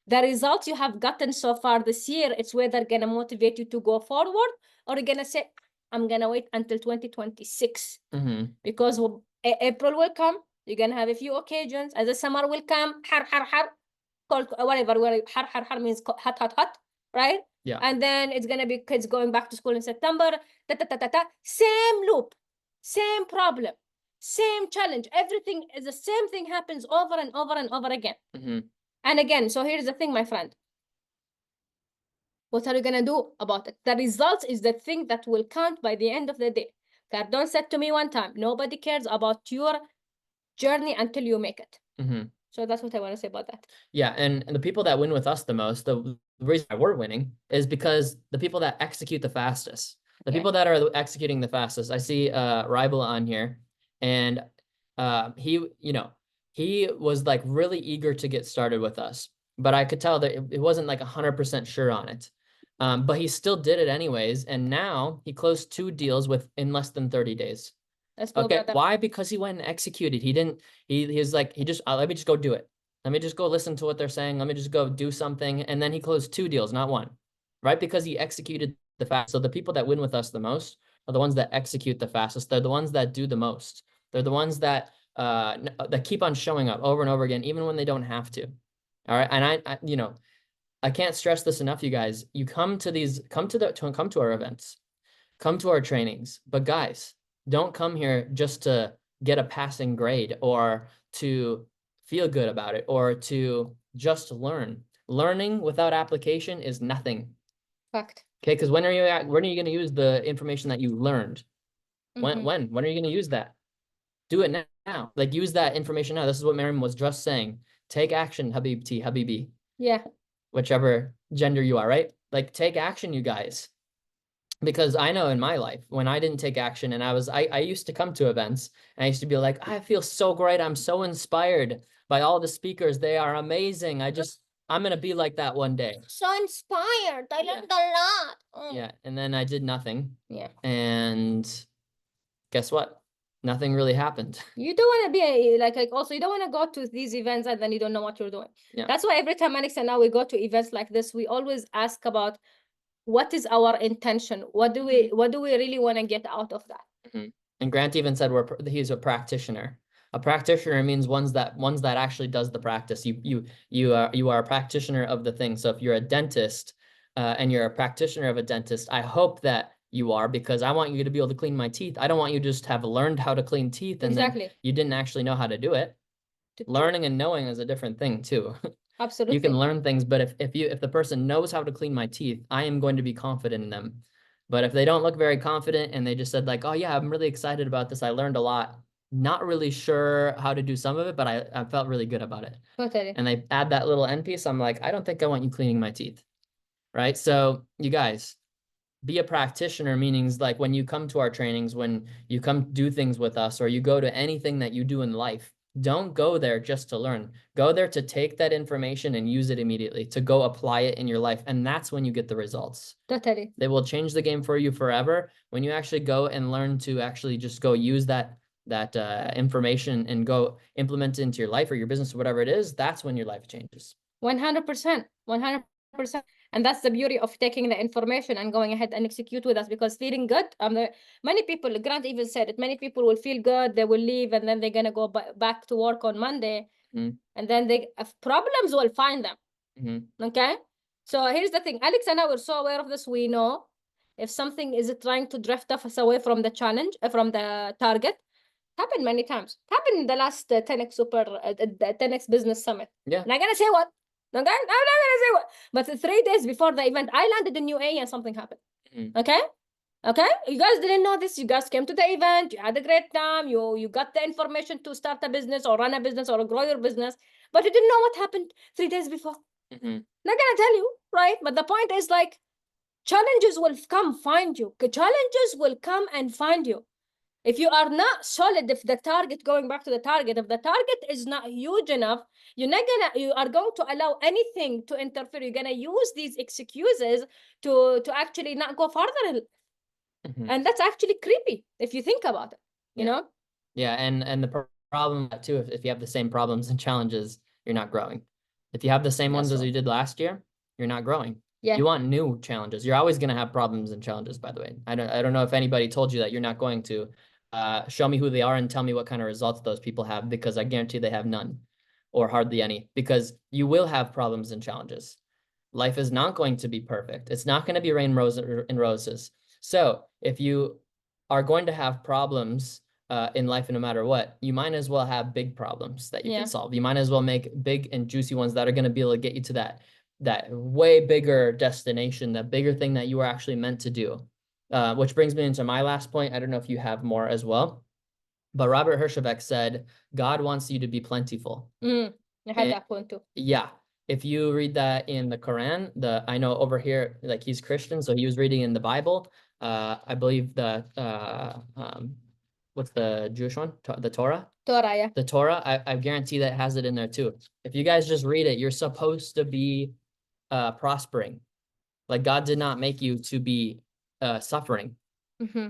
The results you have gotten so far this year, it's whether gonna motivate you to go forward, or you're gonna say, I'm gonna wait until 2026. Because April will come, you're gonna have a few occasions, as the summer will come, har, cold, whatever, har means hot, right? Yeah. And then it's gonna be kids going back to school in September, same loop, same problem, same challenge. Everything is the same thing, happens over and over and over again. And again, so here's the thing, my friend. What are you going to do about it? The results is the thing that will count by the end of the day. Cardone said to me one time, nobody cares about your journey until you make it. So that's what I want to say about that. Yeah, and the people that win with us the most, the reason why we're winning is because the people that execute the fastest, the people that are executing the fastest. I see Rival on here, and he was like really eager to get started with us, but I could tell that it wasn't like 100% sure on it. But he still did it anyways, and now he closed 2 deals in less than 30 days. Let's go. Okay, why? Because he went and executed. He didn't. He was like, let me just go do it. Let me just go listen to what they're saying. Let me just go do something, and then he closed 2 deals, not 1, right? Because he executed the fast. So the people that win with us the most are the ones that execute the fastest. They're the ones that do the most. They're the ones that keep on showing up over and over again, even when they don't have to. All right. And I can't stress this enough, you guys. You come to our events, come to our trainings, but guys, don't come here just to get a passing grade or to feel good about it or to just learn. Learning without application is nothing. Fact. Okay, because when are you going to use the information that you learned? When are you going to use that? Do it now. Like, use that information now. This is what Miriam was just saying. Take action, Habibi. Yeah. Whichever gender you are, right? Like, take action, you guys. Because I know in my life, when I didn't take action, and I used to come to events, and I used to be like, I feel so great. I'm so inspired by all the speakers. They are amazing. I'm going to be like that one day. So inspired. I learned a lot. Yeah. And then I did nothing. Yeah. And guess what? Nothing really happened. You don't want to be also, you don't want to go to these events and then you don't know what you're doing. Yeah. That's why every time Alex and I, we go to events like this, we always ask about what is our intention? What do we really want to get out of that? And Grant even said he's a practitioner. A practitioner means one that actually does the practice. You are a practitioner of the thing. So if you're a dentist and you're a practitioner of a dentist, I hope that you are, because I want you to be able to clean my teeth. I don't want you to just have learned how to clean teeth and then you didn't actually know how to do it. Learning and knowing is a different thing too. Absolutely. You can learn things, but if the person knows how to clean my teeth, I am going to be confident in them. But if they don't look very confident and they just said like, oh yeah, I'm really excited about this, I learned a lot, not really sure how to do some of it, but I felt really good about it. Totally. And they add that little end piece, I'm like, I don't think I want you cleaning my teeth. right? So you guys, be a practitioner, meanings like when you come to our trainings, when you come do things with us, or you go to anything that you do in life, don't go there just to learn. Go there to take that information and use it immediately, to go apply it in your life. And that's when you get the results. Totally. They will change the game for you forever. When you actually go and learn to actually just go use that information and go implement it into your life or your business or whatever it is, that's when your life changes. 100%. 100%. And that's the beauty of taking the information and going ahead and execute with us, because feeling good, many people, Grant even said it, many people will feel good, they will leave, and then they're going to go back to work on Monday. Mm-hmm. And then problems will find them. Mm-hmm. Okay. So here's the thing. Alex and I were so aware of this. We know if something is trying to drift us away from the challenge, from the target. Happened many times. Happened in the last 10x the 10x business summit. Yeah. Not gonna say what. Okay, I'm not gonna say what. But 3 days before the event, I landed in UAE and something happened. Mm-hmm. Okay. Okay, you guys didn't know this. You guys came to the event. You had a great time. You got the information to start a business or run a business or grow your business, but you didn't know what happened 3 days before. Mm-hmm. Not gonna tell you, right? But the point is, like, challenges will come find you. Challenges will come and find you. If you are not solid, if the target, going back to the target, if the target is not huge enough, you are going to allow anything to interfere. You're gonna use these excuses to actually not go further. Mm-hmm. And that's actually creepy if you think about it, you know? Yeah, and the problem too, if you have the same problems and challenges, you're not growing. If you have the same ones as you did last year, you're not growing. Yeah. You want new challenges. You're always going to have problems and challenges, by the way. I don't know if anybody told you that. You're not going to show me who they are and tell me what kind of results those people have, because I guarantee they have none or hardly any, because you will have problems and challenges. Life is not going to be perfect. It's not going to be rain and roses. So if you are going to have problems in life, no matter what, you might as well have big problems that you can solve. You might as well make big and juicy ones that are going to be able to get you to that way bigger destination, that bigger thing that you were actually meant to do. Which brings me into my last point. I don't know if you have more as well, but Robert Herjavec said, God wants you to be plentiful. I had that point too. Yeah. If you read that in the Quran, I know over here, like, he's Christian, so he was reading in the Bible. I believe what's the Jewish one? The Torah? Torah, yeah. The Torah, I guarantee that has it in there too. If you guys just read it, you're supposed to be prospering. Like, God did not make you to be suffering. Mm-hmm.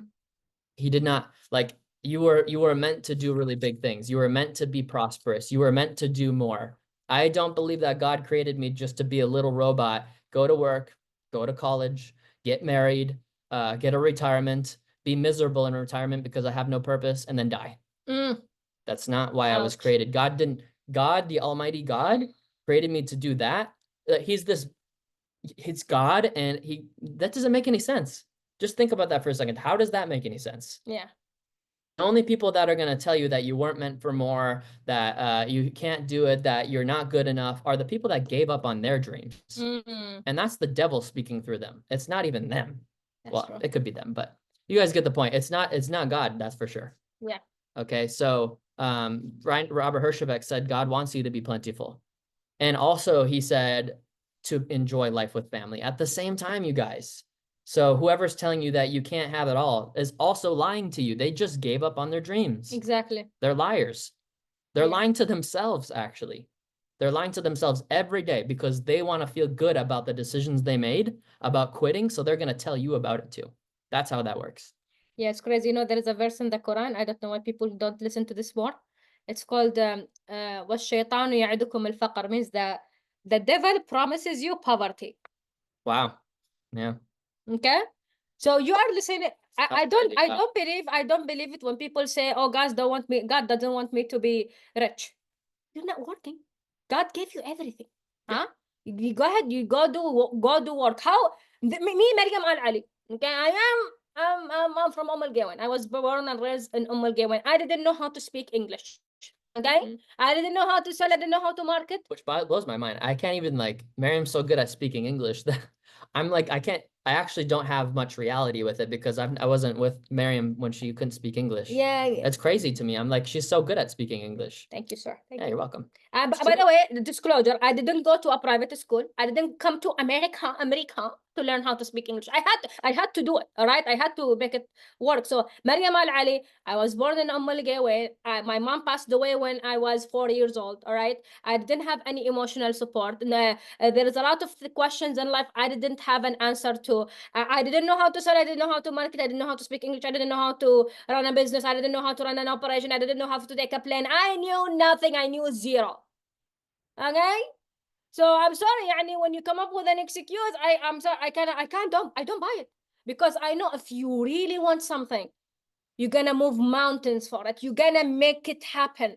He did not. Like, you were meant to do really big things. You were meant to be prosperous. You were meant to do more. I don't believe that God created me just to be a little robot, go to work, go to college, get married, get a retirement, be miserable in retirement because I have no purpose, and then die. That's not why I was created. God, the Almighty God, created me to do that. He's God, and that doesn't make any sense. Just think about that for a second. How does that make any sense? Yeah. The only people that are going to tell you that you weren't meant for more, that you can't do it, that you're not good enough, are the people that gave up on their dreams. And that's the devil speaking through them. It's not even them. Well, it could be them, but you guys get the point. It's not God, that's for sure. Yeah. Okay, so Robert Herjavec said God wants you to be plentiful. And also he said to enjoy life with family at the same time, you guys. So whoever's telling you that you can't have it all is also lying to you. They just gave up on their dreams. Exactly. They're liars. They're lying to themselves, actually. They're lying to themselves every day because they want to feel good about the decisions they made about quitting. So they're going to tell you about it too. That's how that works. Yeah, it's crazy. You know, there is a verse in the Quran. I don't know why people don't listen to this more. It's called وَالشَّيْطَانُ يَعِدُكُمُ الْفَقْرَ, means that the devil promises you poverty. Wow. Yeah. Okay. So you are listening. I don't believe it when people say, oh, God doesn't want me to be rich. You're not working. God gave you everything. Yeah. Huh? You go ahead, you go do work. How me, Maryam Al Ali. Okay, I'm from Al Gawain. I was born and raised in Al Gawain. I didn't know how to speak English. Okay, I didn't know how to sell. I didn't know how to market. Which blows my mind. I can't even, like, Miriam's so good at speaking English that I'm like, I actually don't have much reality with it because I wasn't with Miriam when she couldn't speak English. Yeah. It's crazy to me. I'm like, she's so good at speaking English. Thank you, sir. Thank Yeah, you. you're welcome. By the way, the disclosure, I didn't go to a private school. I didn't come to America to learn how to speak English. I had to do it, all right? I had to make it work. So Maryam Al Ali, I was born in Al my mom passed away when I was 4 years old, all right? I didn't have any emotional support. There is a lot of questions in life I didn't have an answer to. I didn't know how to sell, I didn't know how to market, I didn't know how to speak English, I didn't know how to run a business, I didn't know how to run an operation, I didn't know how to take a plane. I knew nothing, I knew zero. Okay, so I'm sorry, yani, when you come up with an excuse, I'm sorry, I don't buy it, because I know if you really want something, you're gonna move mountains for it, you're gonna make it happen.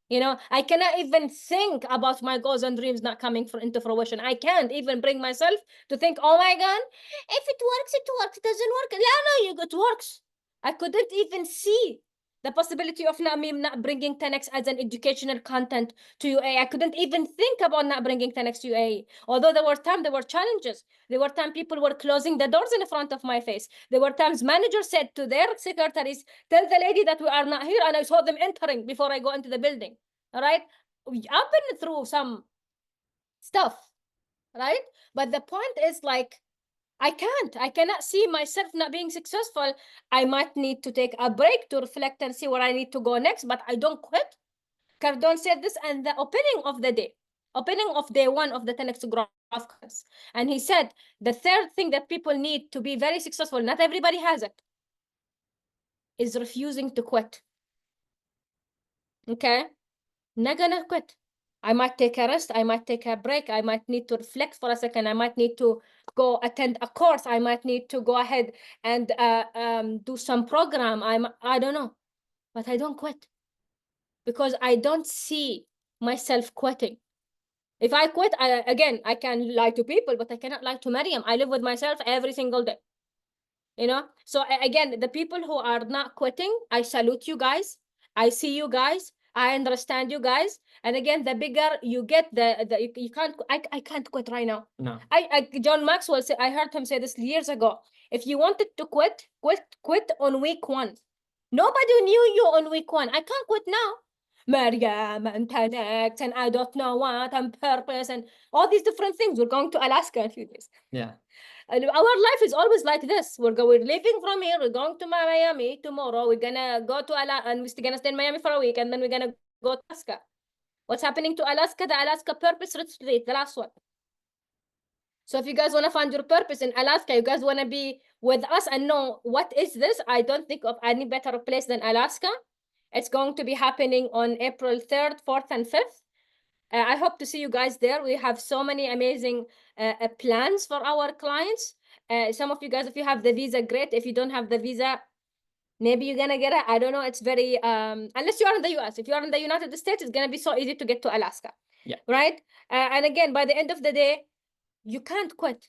You know, I cannot even think about my goals and dreams not coming into fruition. I can't even bring myself to think, oh my God, if it works, it works. It doesn't work. No, it works. I couldn't even see the possibility of me not bringing 10x as an educational content to UAE. I couldn't even think about not bringing 10x to UAE. Although there were challenges. There were times people were closing the doors in front of my face. There were times managers said to their secretaries, tell the lady that we are not here, and I saw them entering before I go into the building. All right? I've been through some stuff, right? But the point is, like, I cannot see myself not being successful. I might need to take a break to reflect and see where I need to go next, but I don't quit. Cardone said this in the opening of day one of the 10x Growth Conference. And he said, the third thing that people need to be very successful, not everybody has it, is refusing to quit. Okay? Not gonna quit. I might take a rest, I might take a break, I might need to reflect for a second, I might need to go attend a course, I might need to go ahead and do some program, I don't know, but I don't quit, because I don't see myself quitting. If I quit, I can lie to people, but I cannot lie to Maryam. I live with myself every single day, you know? So again, the people who are not quitting, I salute you guys. I see you guys. I understand you guys. And again, the bigger you get, you can't, I can't quit right now. No. John Maxwell said, I heard him say this years ago. If you wanted to quit on week 1. Nobody knew you on week 1. I can't quit now. Maryam and 10x and I don't know what and purpose and all these different things. We're going to Alaska in a few days. Yeah. And our life is always like this. We're leaving from here. We're going to Miami tomorrow. We're gonna go to Alaska, and we're gonna stay in Miami for a week, and then we're gonna go to Alaska. What's happening to Alaska? The Alaska Purpose Retreat, the last one. So if you guys want to find your purpose in Alaska, you guys want to be with us and know what is this, I don't think of any better place than Alaska. It's going to be happening on April 3rd, 4th, and 5th. I hope to see you guys there. We have so many amazing plans for our clients. Some of you guys, if you have the visa, great. If you don't have the visa, maybe you're gonna get it. I don't know. It's very unless you are in the US. If you are in the United States, it's gonna be so easy to get to Alaska. Yeah. Right. And again, by the end of the day, you can't quit.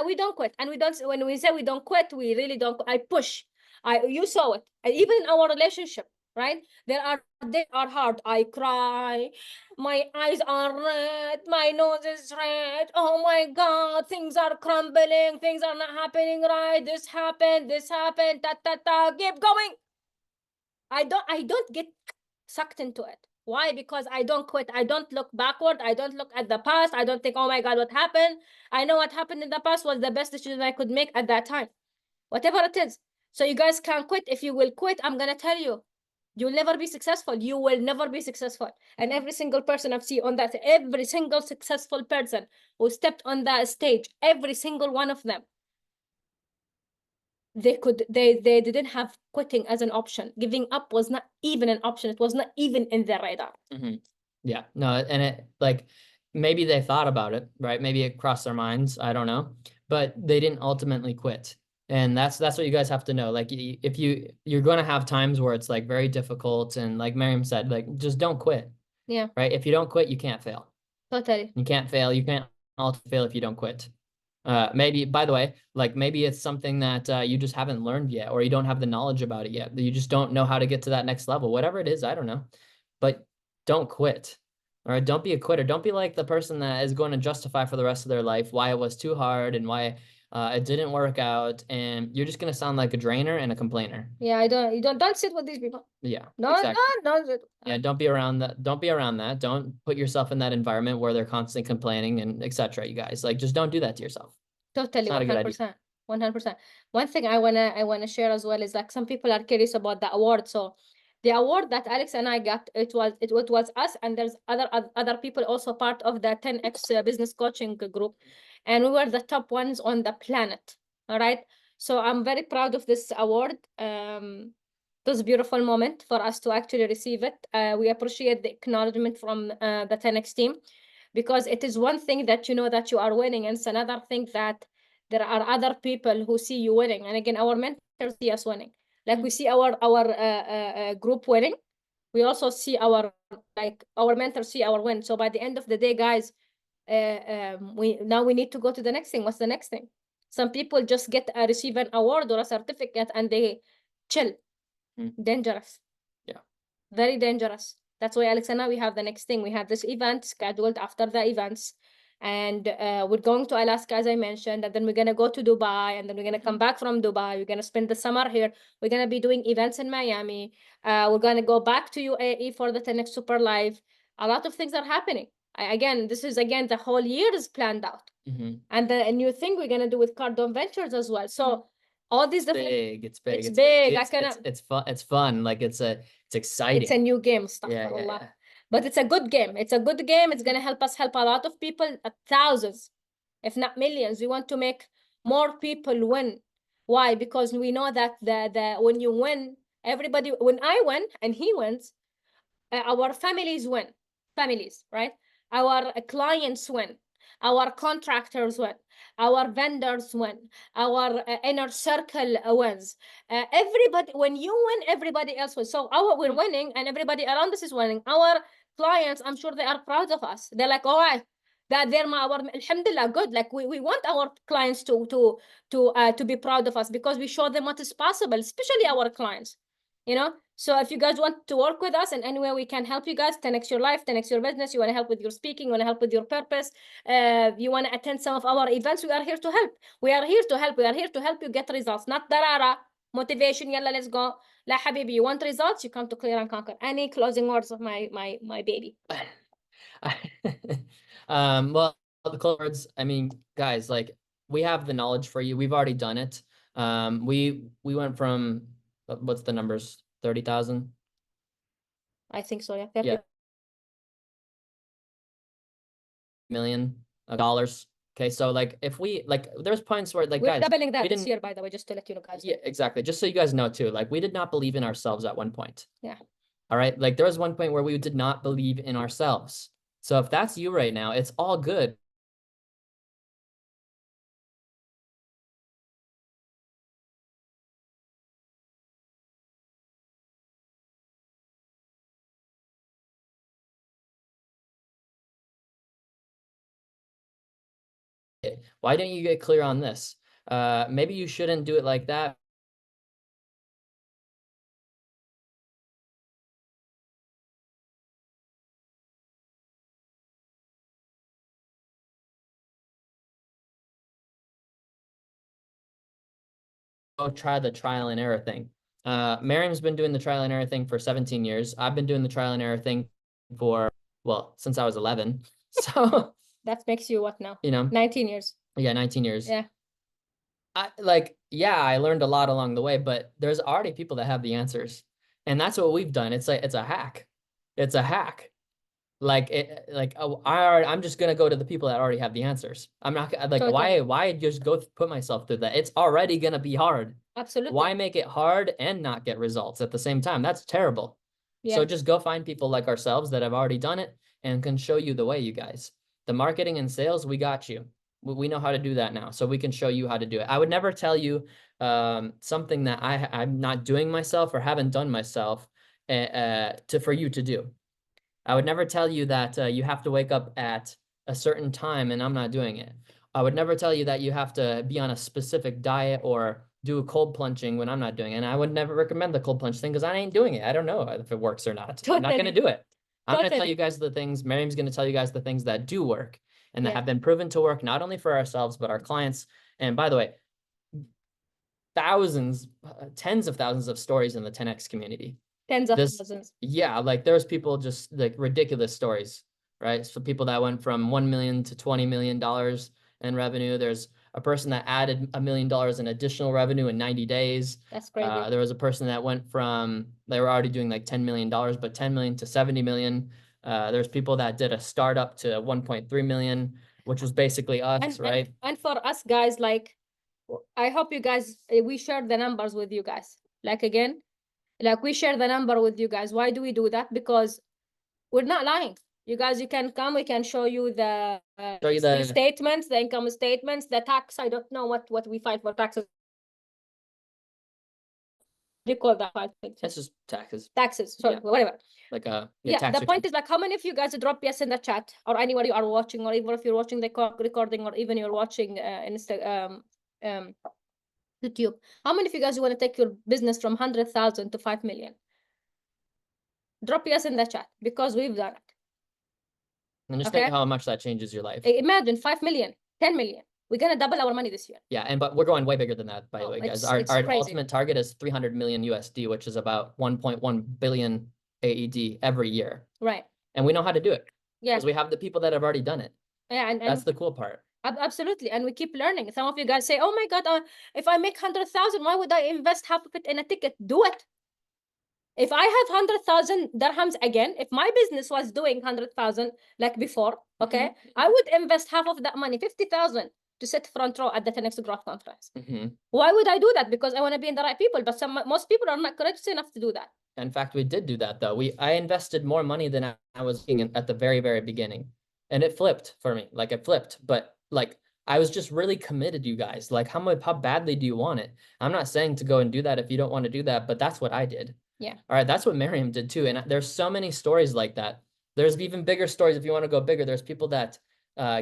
We don't quit, and we don't. When we say we don't quit, we really don't. I push. You saw it, even in our relationship. Right? They are hard. I cry. My eyes are red. My nose is red. Oh my God, things are crumbling. Things are not happening right. This happened. Ta ta ta. Keep going. I don't get sucked into it. Why? Because I don't quit. I don't look backward. I don't look at the past. I don't think, oh my God, what happened? I know what happened in the past was the best decision I could make at that time. Whatever it is. So you guys can't quit. If you will quit, I'm gonna tell you, you'll never be successful. You will never be successful. And every single person I've seen on that, every single successful person who stepped on that stage, every single one of them, they didn't have quitting as an option. Giving up was not even an option. It was not even in their radar. Mm-hmm. Yeah, no, and it, like, maybe they thought about it, right? Maybe it crossed their minds, I don't know, but they didn't ultimately quit. And that's what you guys have to know. Like, if you're going to have times where it's like very difficult, and like Miriam said, like, just don't quit. Yeah. Right? If you don't quit, you can't fail. Totally. You can't fail. You can't fail if you don't quit. Maybe, by the way, like, maybe it's something that you just haven't learned yet, or you don't have the knowledge about it yet. You just don't know how to get to that next level. Whatever it is, I don't know. But don't quit. All right, don't be a quitter. Don't be like the person that is going to justify for the rest of their life why it was too hard and why It didn't work out, and you're just gonna sound like a drainer and a complainer. Yeah, don't sit with these people. Yeah, No, exactly. don't sit. Yeah, don't be around that. Don't be around that. Don't put yourself in that environment where they're constantly complaining and etc. You guys, like, just don't do that to yourself. Totally, It's not a good idea. 100%. 100%. One thing I wanna share as well is like some people are curious about the award. So the award that Alex and I got, it was us, and there's other people also part of the 10x business coaching group, and we were the top ones on the planet. All right. So I'm very proud of this award. It was a beautiful moment for us to actually receive it. We appreciate the acknowledgement from the 10x team, because it is one thing that you know that you are winning, and it's another thing that there are other people who see you winning. And again, our mentors see us winning. Like we see our group winning, we also see our mentors see our win. So by the end of the day, guys, we need to go to the next thing. What's the next thing? Some people just receive an award or a certificate and they chill. Dangerous. Yeah. Very dangerous. That's why, Alex and I, we have the next thing. We have this event scheduled after the events, and we're going to Alaska, as I mentioned, and then we're gonna go to Dubai, and then we're gonna come back from Dubai. We're gonna spend the summer here. We're gonna be doing events in Miami. We're gonna go back to UAE for the 10x Super Live. A lot of things are happening. This is the whole year is planned out. And a new thing we're gonna do with Cardone Ventures as well. So all these different It's big. It's big. It's fun. It's fun. Like it's exciting. It's a new game, stuff. Yeah. But it's a good game. It's a good game. It's gonna help us help a lot of people, thousands, if not millions. We want to make more people win. Why? Because we know that the when you win, when I win and he wins, our families win. Families, right? Our clients win. Our contractors win. Our vendors win. Our inner circle wins. Everybody, when you win, everybody else wins. So we're winning, and everybody around us is winning. Our clients, I'm sure they are proud of us. They're like, all right, that they're our alhamdulillah, good. Like we want our clients to be proud of us, because we show them what is possible, especially our clients. So if you guys want to work with us in any way we can help you guys, 10x your life, 10x your business, you want to help with your speaking, you want to help with your purpose, you want to attend some of our events, we are here to help. We are here to help. We are here to help you get results, not darara, motivation, yalla, let's go. La habibi, you want results, you come to Clear and Conquer. Any closing words of my baby? Well, the closing words, I mean, guys, like, we have the knowledge for you. We've already done it. We went from, what's the numbers? 30,000? I think so, yeah. 30 Yeah. million dollars. Okay, so like if we there's points where we're guys, doubling that this year, by the way, just to let you know, guys. Yeah, exactly. Just so you guys know too, like we did not believe in ourselves at one point. Yeah. All right. Like there was one point where we did not believe in ourselves. So if that's you right now, it's all good. Why didn't you get clear on this? Maybe you shouldn't do it like that. Go try the trial and error thing. Miriam's been doing the trial and error thing for 17 years. I've been doing the trial and error thing for, well, since I was 11. So that makes you what now? 19 years. Yeah, 19 years. Yeah. I learned a lot along the way, but there's already people that have the answers. And that's what we've done. It's a hack. It's a hack. I'm just gonna go to the people that already have the answers. I'm not like, totally. Why just go put myself through that? It's already gonna be hard. Absolutely. Why make it hard and not get results at the same time? That's terrible. Yeah. So just go find people like ourselves that have already done it and can show you the way, you guys. The marketing and sales, we got you. We know how to do that now, so we can show you how to do it. I would never tell you something that I'm not doing myself or haven't done myself for you to do. I would never tell you that you have to wake up at a certain time and I'm not doing it. I would never tell you that you have to be on a specific diet or do a cold plunging when I'm not doing it. And I would never recommend the cold plunge thing because I ain't doing it. I don't know if it works or not. Totally. I'm not going to do it. I'm going to tell you guys the things, Miriam's going to tell you guys the things that do work and that have been proven to work, not only for ourselves, but our clients And by the way, thousands, tens of thousands of stories in the 10X community. Tens of This, thousands. yeah, like there's people just like ridiculous stories, right? So people that went from 1 million to $20 million in revenue. There's a person that added $1 million in additional revenue in 90 days. That's crazy. There was a person that went from, they were already doing like $10 million, but 10 million to 70 million. There's people that did a startup to 1.3 million, which was basically us, right? And for us guys, like, I hope you guys, we share the numbers with you guys. Like, again, like, we share the number with you guys. Why do we do that? Because we're not lying. You guys, you can come, we can show you the statements, the income statements, the tax. I don't know what we file for taxes. Do you call that? It's just taxes. Taxes, sorry, Yeah. whatever. Like the point is, like, how many of you guys drop yes in the chat, or anywhere you are watching, or even if you're watching the recording, or even you're watching YouTube, how many of you guys want to take your business from 100,000 to 5 million? Drop yes in the chat, because we've done it. And just think how much that changes your life. Imagine 5 million, 10 million. We're gonna double our money this year. Yeah, but we're going way bigger than that, by the way, guys. Our ultimate target is 300 million USD, which is about 1.1 billion AED every year. Right. And we know how to do it. Yeah. Because we have the people that have already done it. Yeah, and that's the cool part. Absolutely. And we keep learning. Some of you guys say, oh my God, if I make 100,000, why would I invest half of it in a ticket? Do it. If I have 100,000 dirhams again, if my business was doing 100,000 like before, okay, I would invest half of that money, 50,000, to sit front row at the 10X Growth Conference. Why would I do that? Because I want to be in the right people, but most people are not courageous enough to do that. In fact, we did do that though. I invested more money than I was doing at the very, very beginning. And it flipped for me. Like, it flipped, but like, I was just really committed, you guys. Like, how badly do you want it? I'm not saying to go and do that if you don't want to do that, but that's what I did. Yeah. All right. That's what Miriam did too. And there's so many stories like that. There's even bigger stories. If you want to go bigger, there's people that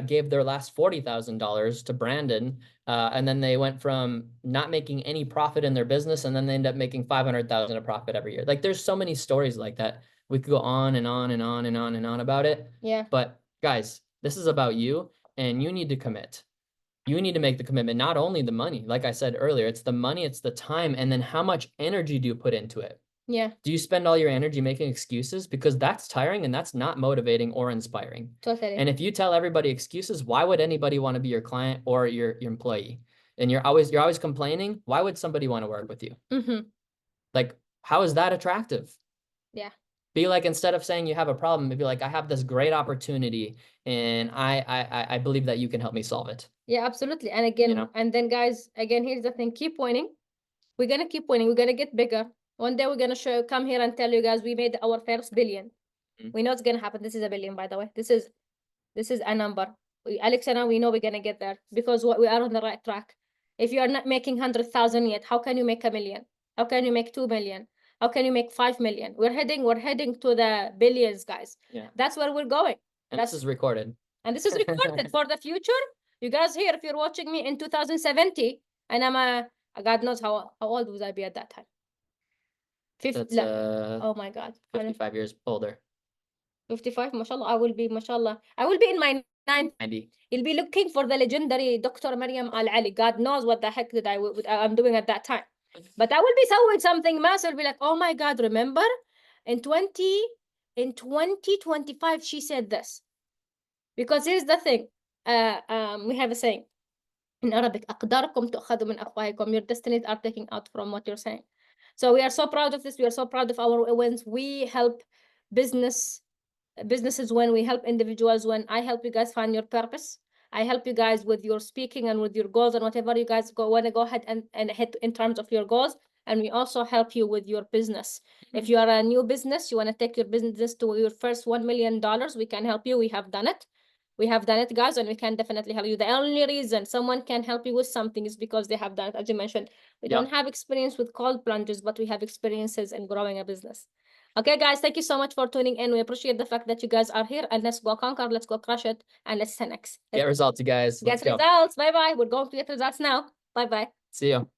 gave their last $40,000 to Brandon. And then they went from not making any profit in their business, and then they end up making 500,000 of profit every year. Like, there's so many stories like that. We could go on and on and on and on and on about it. Yeah. But guys, this is about you, and you need to commit. You need to make the commitment, not only the money. Like I said earlier, it's the money, it's the time, and then how much energy do you put into it? Yeah. Do you spend all your energy making excuses? Because that's tiring, and that's not motivating or inspiring. Totally. And if you tell everybody excuses, why would anybody want to be your client or your employee? And you're always complaining. Why would somebody want to work with you? Like, how is that attractive? Yeah. Be like, instead of saying you have a problem, maybe like, I have this great opportunity, and I believe that you can help me solve it. Yeah, absolutely. And again, and then guys, again, here's the thing: keep winning. We're gonna keep winning. We're gonna get bigger. One day we're gonna come here and tell you guys we made our first billion. We know it's gonna happen. This is a billion, by the way. This is a number. Alex and I, we know we're gonna get there, because we are on the right track. If you are not making 100,000 yet, how can you make 1 million? How can you make 2 million? How can you make 5 million? We're heading to the billions, guys. Yeah. That's where we're going. And this is recorded. And this is recorded for the future. You guys here, if you're watching me in 2070, and God knows how old would I be at that time? Oh my God. 55 years older. 55, mashallah. I will be in my 90. You'll be looking for the legendary Dr. Maryam Al-Ali. God knows what the heck I'm doing at that time. But I will be with something massive. Be like, oh my God, remember? In 2025, she said this. Because here's the thing. We have a saying in Arabic, أقداركم تؤخذ من أفواهكم. Your destinies are taken out from what you're saying. So we are so proud of this. We are so proud of our wins. We help businesses when, we help individuals when. I help you guys find your purpose. I help you guys with your speaking and with your goals and whatever you guys want to go ahead and hit in terms of your goals. And we also help you with your business. If you are a new business, you want to take your business to your first $1 million, we can help you. We have done it. We have done it, guys, and we can definitely help you. The only reason someone can help you with something is because they have done it. As you mentioned, we don't have experience with cold plunges, but we have experiences in growing a business. Okay, guys, thank you so much for tuning in. We appreciate the fact that you guys are here, and let's go conquer, let's go crush it, and let's 10X. Get results, you guys. Get results. Bye-bye. We're going to get results now. Bye-bye. See you.